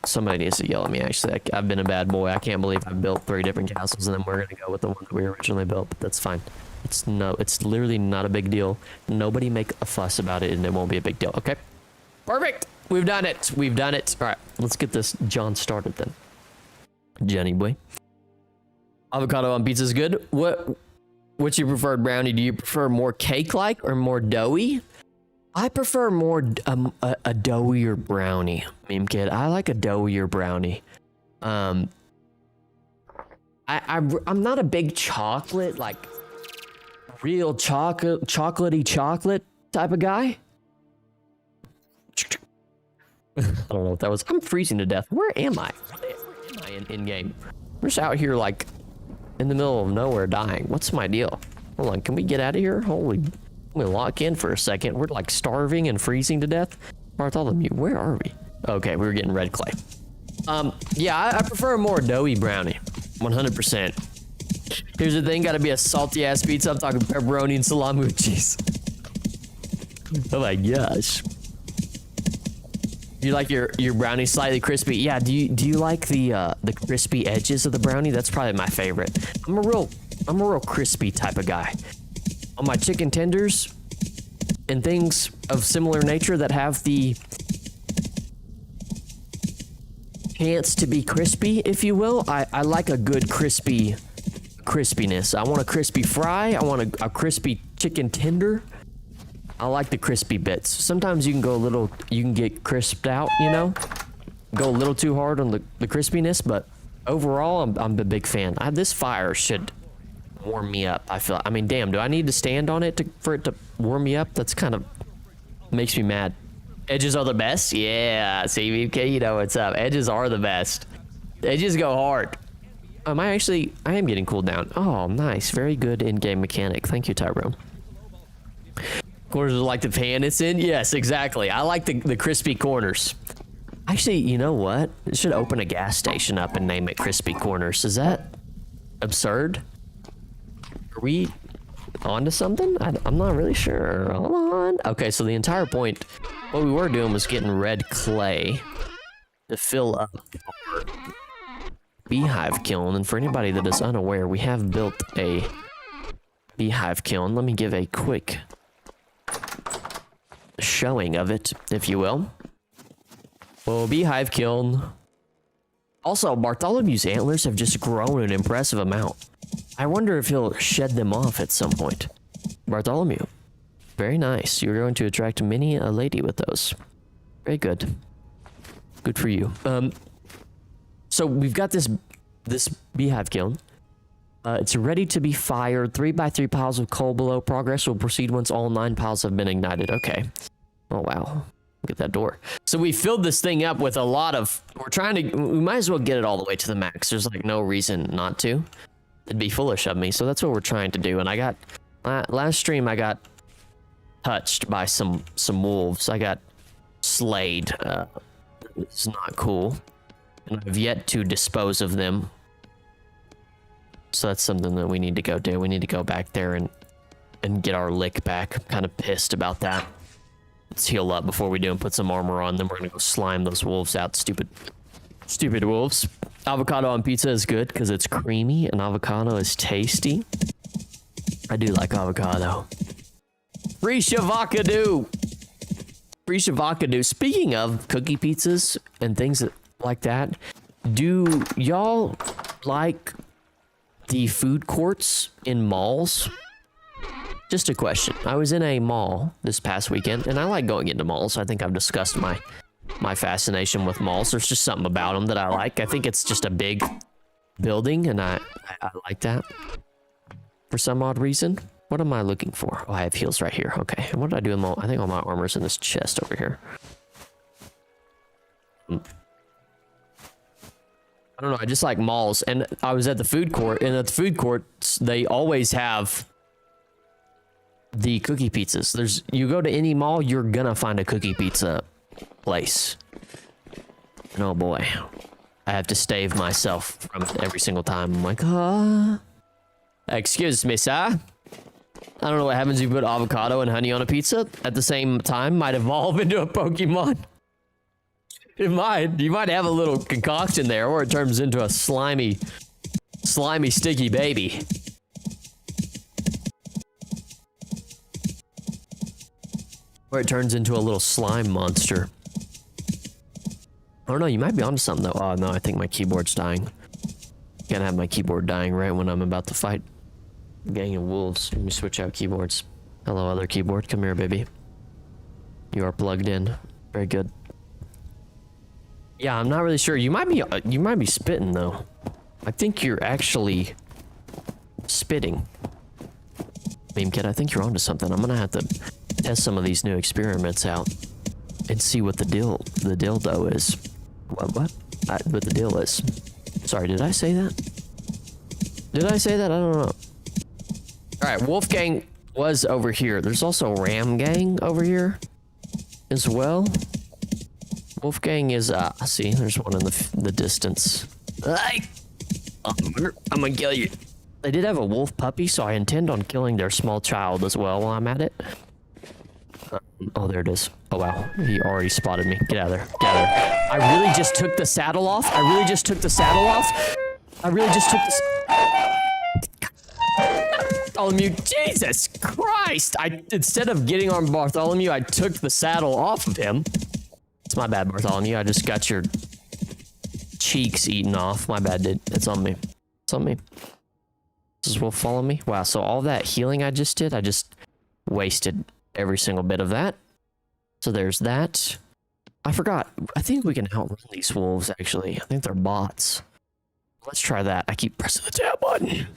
Somebody needs to yell at me, actually. I've been a bad boy. I can't believe I built 3 different castles and then we're gonna go with the one that we originally built, but that's fine. It's literally not a big deal. Nobody make a fuss about it and it won't be a big deal, okay? Perfect! We've done it. We've done it. All right, let's get this John started then. Johnny boy. Avocado on pizza is good. What's your preferred brownie? Do you prefer more cake-like or more doughy? I prefer more a doughier brownie, meme kid. I like a doughier brownie. I'm not a big chocolate, like real chocolatey chocolate type of guy. I don't know what that was. I'm freezing to death. Where am I? Where am I in game? I'm just out here like in the middle of nowhere dying. What's my deal? Hold on, can we get out of here? Holy. I'm gonna lock in for a second. We're like starving and freezing to death. Bartholomew, where are we? Okay, we were getting red clay. Yeah, I prefer a more doughy brownie. 100%. Here's the thing, gotta be a salty ass pizza. I'm talking pepperoni and salami with cheese. Oh my gosh. You like your brownie slightly crispy? Yeah, do you like the crispy edges of the brownie? That's probably my favorite. I'm a real crispy type of guy. On my chicken tenders and things of similar nature that have the chance to be crispy, if you will, I like a good crispiness. I want a crispy fry. I want a crispy chicken tender. I like the crispy bits. Sometimes you can get crisped out, you know, go a little too hard on the crispiness, but overall, I'm a big fan. This fire should warm me up. I mean, damn, do I need to stand on it for it to warm me up? That's kind of makes me mad. Edges are the best? Yeah, CVK, you know what's up. Edges are the best. Edges go hard. I am getting cooled down. Oh, nice. Very good in-game mechanic. Thank you, Tyrone. Corners are like the pan it's in? Yes, exactly. I like the crispy corners. Actually, you know what? It should open a gas station up and name it Crispy Corners. Is that absurd? Are we onto something? I'm not really sure. Hold on. Okay, so the entire point, what we were doing was getting red clay to fill up our beehive kiln. And for anybody that is unaware, we have built a beehive kiln. Let me give a quick showing of it, if you will. Well, beehive kiln. Also, Bartholomew's antlers have just grown an impressive amount. I wonder if he'll shed them off at some point. Bartholomew, very nice. You're going to attract many a lady with those. Very good. Good for you. So we've got this beehive kiln. It's ready to be fired. 3x3 piles of coal below. Progress will proceed once all 9 piles have been ignited. Okay. Oh, wow. Look at that door. So we filled this thing up with a lot of... we might as well get it all the way to the max. There's like no reason not to. It'd be foolish of me. So that's what we're trying to do. And I got... last stream, I got touched by some wolves. I got slayed. It's not cool. And I've yet to dispose of them. So that's something that we need to go do. We need to go back there and get our lick back. I'm kind of pissed about that. Let's heal up before we do and put some armor on. Then we're gonna go slime those wolves out. Stupid wolves. Avocado on pizza is good because it's creamy and avocado is tasty. I do like avocado. Free shavacado. Free shavacado. Speaking of cookie pizzas and things like that, do y'all like the food courts in malls? Just a question. I was in a mall this past weekend, and I like going into malls. I think I've discussed my fascination with malls. There's just something about them that I like. I think it's just a big building, and I like that for some odd reason. What am I looking for? Oh, I have heals right here. Okay. And what did I do in mall? I think all my armor's in this chest over here. I don't know. I just like malls. And I was at the food court, and at the food courts, they always have the cookie pizzas. You go to any mall, you're gonna find a cookie pizza place. And oh boy, I have to stave myself from it every single time. I'm like, excuse me, sir. I don't know what happens if you put avocado and honey on a pizza at the same time. Might evolve into a Pokemon. It might. You might have a little concoction there, or it turns into a slimy, sticky baby. Or it turns into a little slime monster. I don't know, you might be onto something though. Oh no, I think my keyboard's dying. Can't have my keyboard dying right when I'm about to fight a gang of wolves. Let me switch out keyboards. Hello, other keyboard. Come here, baby. You are plugged in. Very good. Yeah, I'm not really sure. You might be spitting though. I think you're actually spitting. Meme Kid, I think you're onto something. I'm gonna have to test some of these new experiments out and see what the dildo is. What the deal is. Sorry, did I say that? Did I say that? I don't know. Alright, Wolfgang was over here. There's also Ram Gang over here as well. Wolfgang is, see, there's one in the distance. I'm gonna kill you. They did have a wolf puppy, so I intend on killing their small child as well while I'm at it. Oh, there it is. Oh, wow. He already spotted me. Get out of there. Get out of there. I really just took the saddle off. Bartholomew, Jesus Christ! Instead of getting on Bartholomew, I took the saddle off of him. It's my bad, Bartholomew. I just got your cheeks eaten off. My bad, dude. It's on me. It's on me. This will follow me. Wow, so all that healing I just did, I just wasted every single bit of that. So there's that. I forgot. I think we can outrun these wolves, actually. I think they're bots. Let's try that. I keep pressing the tab button.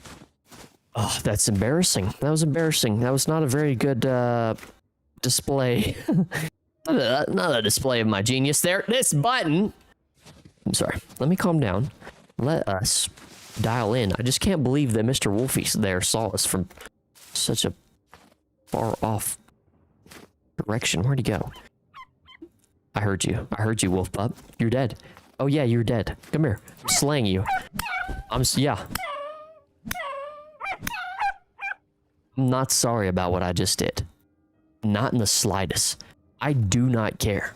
Oh, that's embarrassing. That was embarrassing. That was not a very good display. not a display of my genius there. This button. I'm sorry. Let me calm down. Let us dial in. I just can't believe that Mr. Wolfie there saw us from such a far off direction. Where'd he go? I heard you. I heard you, Wolf Pup. You're dead. Oh yeah, you're dead. Come here. I'm slaying you. Yeah. I'm not sorry about what I just did. Not in the slightest. I do not care.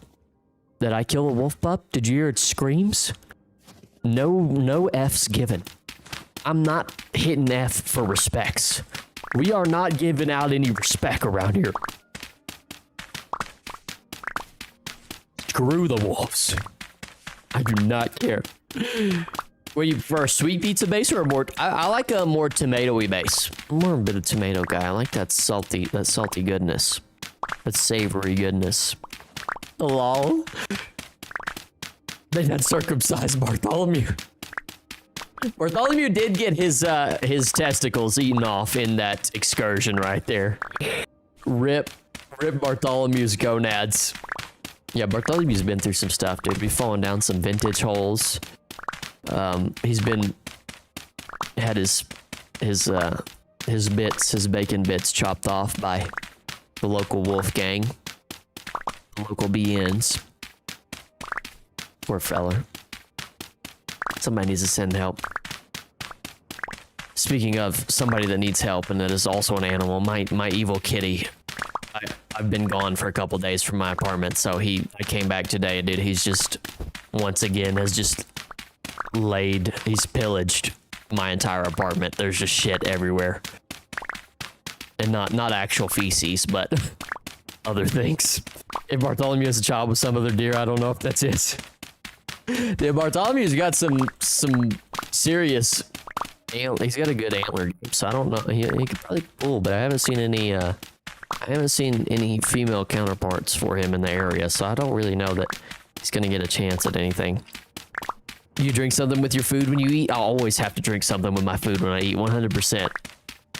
Did I kill a wolf pup? Did you hear its screams? No F's given. I'm not hitting F for respects. We are not giving out any respect around here. Screw the wolves. I do not care. What, you prefer a sweet pizza base or a more... I like a more tomatoey base. I'm more a bit of tomato guy. I like that salty goodness. That savory goodness. Lol. They got circumcised Bartholomew. Bartholomew did get his testicles eaten off in that excursion right there. Rip Bartholomew's gonads. Yeah, Bartholomew's been through some stuff, dude. We've fallen down some vintage holes. He's had his bacon bits chopped off by the local wolf gang, the local BNs. Poor fella. Somebody needs to send help. Speaking of somebody that needs help and that is also an animal, my evil kitty. I've been gone for a couple days from my apartment, so I came back today, dude. He's just once again has just he's pillaged my entire apartment. There's just shit everywhere. And not actual feces, but other things. If Bartholomew has a child with some other deer, I don't know if that's it. Dude, Bartholomew's got some serious he's got a good antler game, so I don't know. He could probably pull, but I haven't seen any female counterparts for him in the area, so I don't really know that he's gonna get a chance at anything. You drink something with your food when you eat? I always have to drink something with my food when I eat, 100%.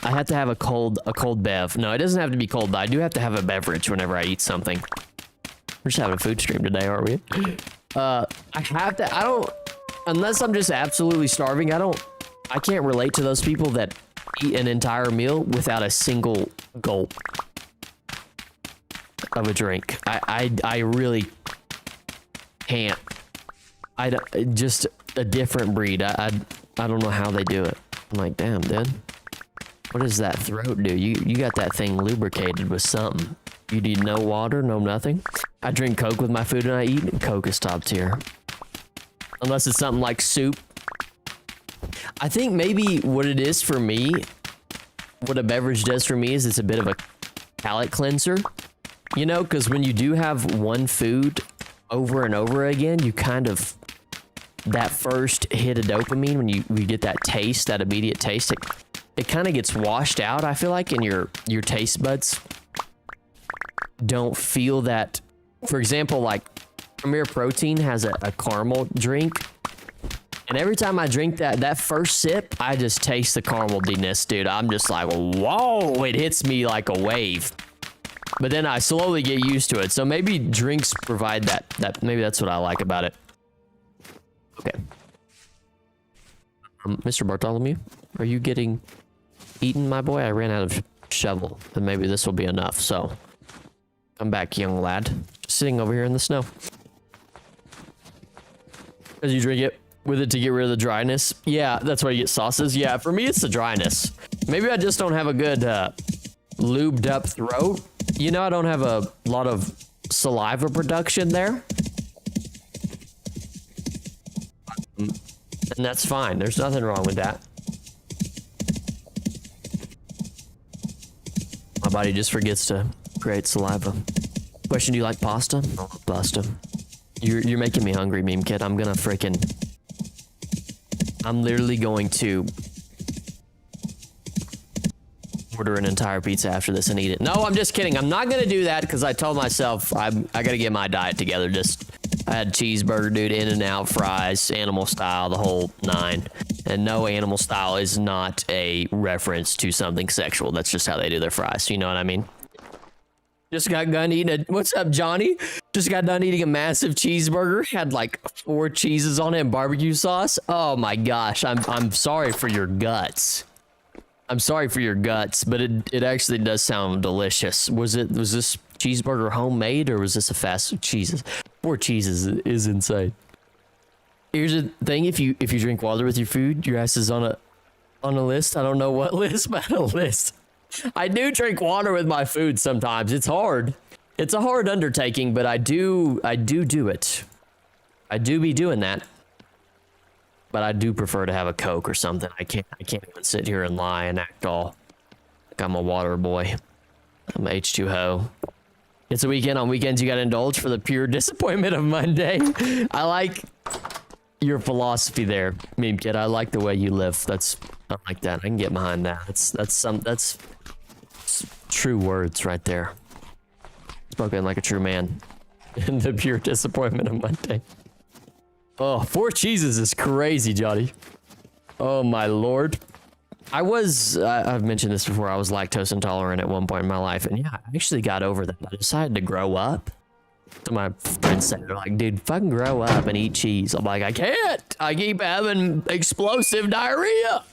I have to have a cold bev. No, it doesn't have to be cold, but I do have to have a beverage whenever I eat something. We're just having a food stream today, aren't we? Unless I'm just absolutely starving, I can't relate to those people that eat an entire meal without a single gulp of a drink. I really can't. Just a different breed. I don't know how they do it. I'm like, damn, dude. What does that throat do? You got that thing lubricated with something. You need no water, no nothing. I drink Coke with my food and I eat, and Coke is top tier. Unless it's something like soup. I think maybe what it is for me, what a beverage does for me is it's a bit of a palate cleanser. You know, because when you do have one food over and over again, you kind of, that first hit of dopamine, when you get that taste, that immediate taste, it kind of gets washed out, I feel like, and your taste buds don't feel that. For example, like Premier Protein has a caramel drink, and every time I drink that first sip, I just taste the caramelness, dude. I'm just like, whoa, it hits me like a wave. But then I slowly get used to it. So maybe drinks provide that maybe that's what I like about it. Okay. Mr. Bartholomew, are you getting eaten, my boy? I ran out of shovel, and maybe this will be enough. So come back, young lad. Just sitting over here in the snow. As you drink it with it to get rid of the dryness. Yeah, that's why you get sauces. Yeah, for me, it's the dryness. Maybe I just don't have a good lubed up throat. You know, I don't have a lot of saliva production there. And that's fine. There's nothing wrong with that. My body just forgets to create saliva. Question, do you like pasta? I love pasta. You're making me hungry, meme kid. I'm literally going to order an entire pizza after this and eat it. No, I'm just kidding. I'm not gonna do that because I told myself I gotta get my diet together. I had cheeseburger, dude, In-N-Out, fries, animal style, the whole 9. And no, animal style is not a reference to something sexual. That's just how they do their fries. You know what I mean? Just got done eating what's up, Johnny? Just got done eating a massive cheeseburger. Had like 4 cheeses on it and barbecue sauce. Oh my gosh, I'm sorry for your guts. I'm sorry for your guts, but it actually does sound delicious. Was this cheeseburger homemade or was this a fast food? Jesus, 4 cheeses is insane. Here's the thing: if you drink water with your food, your ass is on a list. I don't know what list, but a list. I do drink water with my food sometimes. It's hard. It's a hard undertaking, but I do it. I do be doing that. But I do prefer to have a Coke or something. I can't even sit here and lie and act all like I'm a water boy. I'm H2O. It's a weekend. On weekends, you gotta indulge for the pure disappointment of Monday. I like your philosophy there, meme kid. I like the way you live. I like that. I can get behind that. That's true words right there. Spoken like a true man. In the pure disappointment of Monday. Oh, 4 cheeses is crazy, Johnny. Oh my lord. I've mentioned this before, I was lactose intolerant at one point in my life, and yeah, I actually got over that. I decided to grow up. So my friends said, they're like, dude, fucking grow up and eat cheese. I'm like, I can't. I keep having explosive diarrhea.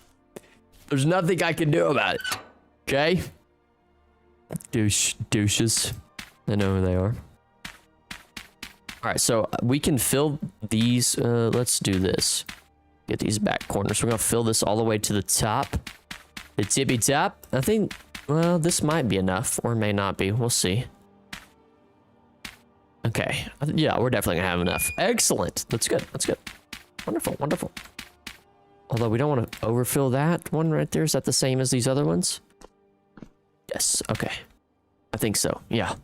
There's nothing I can do about it. Okay? Douches. I know who they are. All right, so we can fill these. Let's do this. Get these back corners. We're gonna fill this all the way to the top. The tippy top. I think, well, this might be enough or may not be. We'll see. Okay. Yeah, we're definitely gonna have enough. Excellent. That's good. That's good. Wonderful. Wonderful. Although we don't want to overfill that one right there. Is that the same as these other ones? Yes. Okay. I think so. Yeah.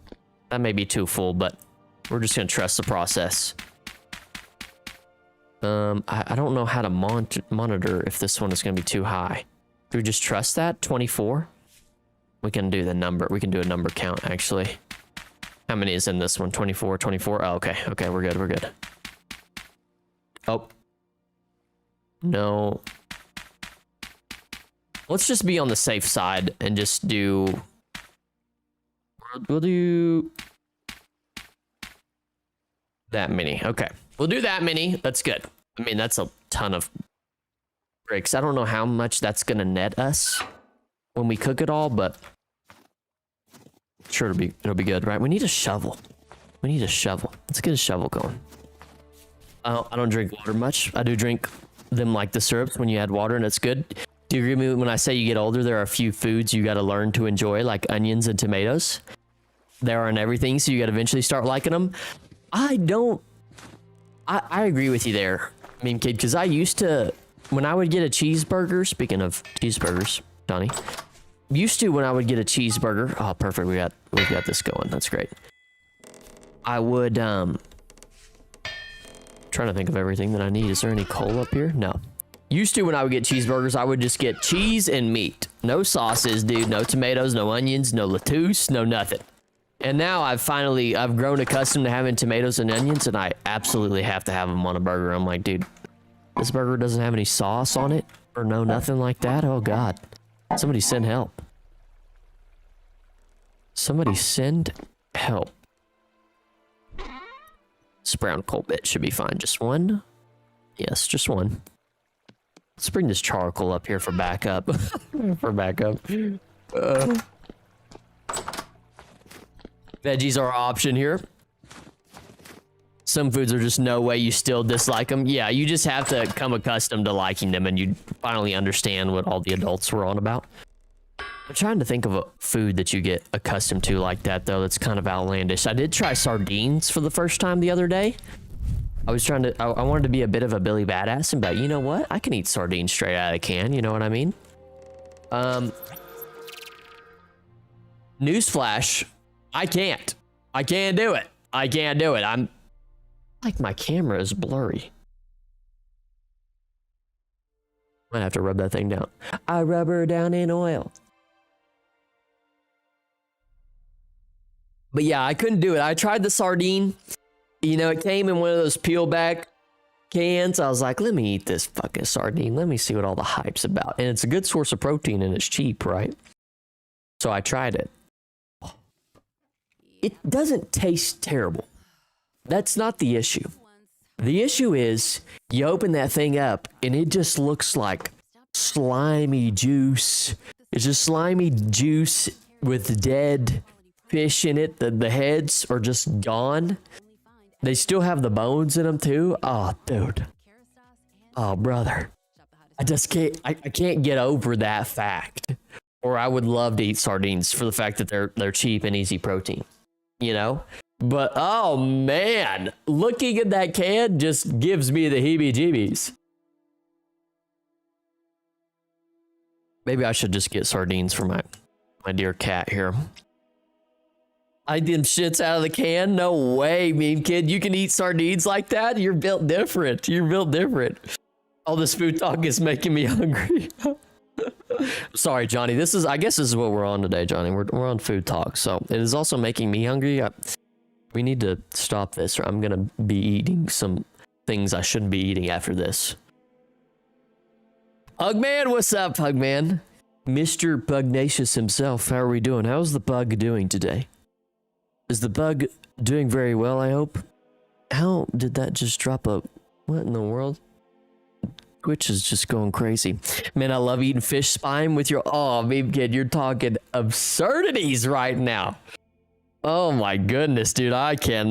That may be too full, but we're just gonna trust the process. I don't know how to monitor if this one is gonna be too high. Do we just trust that? 24? We can do the number. We can do a number count, actually. How many is in this one? 24, 24. Oh, okay. Okay, we're good. We're good. Oh. No. Let's just be on the safe side and just do... We'll do... that many. Okay. We'll do that many. That's good. I mean, that's a ton of bricks. I don't know how much that's going to net us when we cook it all, but sure it'll be good, right? We need a shovel. We need a shovel. Let's get a shovel going. I don't drink water much. I do drink them like the syrups when you add water, and it's good. Do you agree with me when I say you get older, there are a few foods you got to learn to enjoy, like onions and tomatoes? They aren't everything, so you got to eventually start liking them. I agree with you there. I mean, kid, because I used to, when I would get a cheeseburger, speaking of cheeseburgers, Johnny, used to when I would get a cheeseburger, oh, perfect, we've got this going, that's great. I would, trying to think of everything that I need. Is there any coal up here? No. Used to when I would get cheeseburgers, I would just get cheese and meat. No sauces, dude, no tomatoes, no onions, no lettuce, no nothing. And now I've grown accustomed to having tomatoes and onions, and I absolutely have to have them on a burger. I'm like, dude, this burger doesn't have any sauce on it or no nothing like that. Oh God, somebody send help. Somebody send help. This brown coal bit should be fine. Just one? Yes, just one. Let's bring this charcoal up here for backup. For backup. Veggies are an option here. Some foods are just no way you still dislike them. Yeah, you just have to come accustomed to liking them, and you finally understand what all the adults were on about. I'm trying to think of a food that you get accustomed to like that, though, that's kind of outlandish. I did try sardines for the first time the other day. I wanted to be a bit of a Billy Badass and be like, you know what? I can eat sardines straight out of a can, you know what I mean? Newsflash. I can't do it. I can't do it. I'm like, my camera is blurry. Might have to rub that thing down. I rub her down in oil. But yeah, I couldn't do it. I tried the sardine. You know, it came in one of those peel back cans. I was like, let me eat this fucking sardine. Let me see what all the hype's about. And it's a good source of protein and it's cheap, right? So I tried it. It doesn't taste terrible. That's not the issue. The issue is you open that thing up and it just looks like slimy juice. It's just slimy juice with dead fish in it. The heads are just gone. They still have the bones in them too. Oh, dude. Oh, brother. I just can't. I can't get over that fact. Or I would love to eat sardines for the fact that they're cheap and easy protein. You know? But oh man, looking at that can just gives me the heebie-jeebies. Maybe I should just get sardines for my dear cat here. I did shits out of the can? No way, mean kid. You can eat sardines like that? You're built different. You're built different. All this food talk is making me hungry. Sorry, Johnny. I guess this is what we're on today, Johnny. We're on food talk. So it is also making me hungry. We need to stop this, or I'm gonna be eating some things I shouldn't be eating after this. Pugman, what's up, Pugman? Mr. Pugnacious himself, how are we doing? How's the bug doing today? Is the bug doing very well, I hope? How did that just drop up? What in the world? Twitch is just going crazy. Man, I love eating fish spine with your... Oh, babe kid, you're talking absurdities right now. Oh my goodness, dude. I cannot.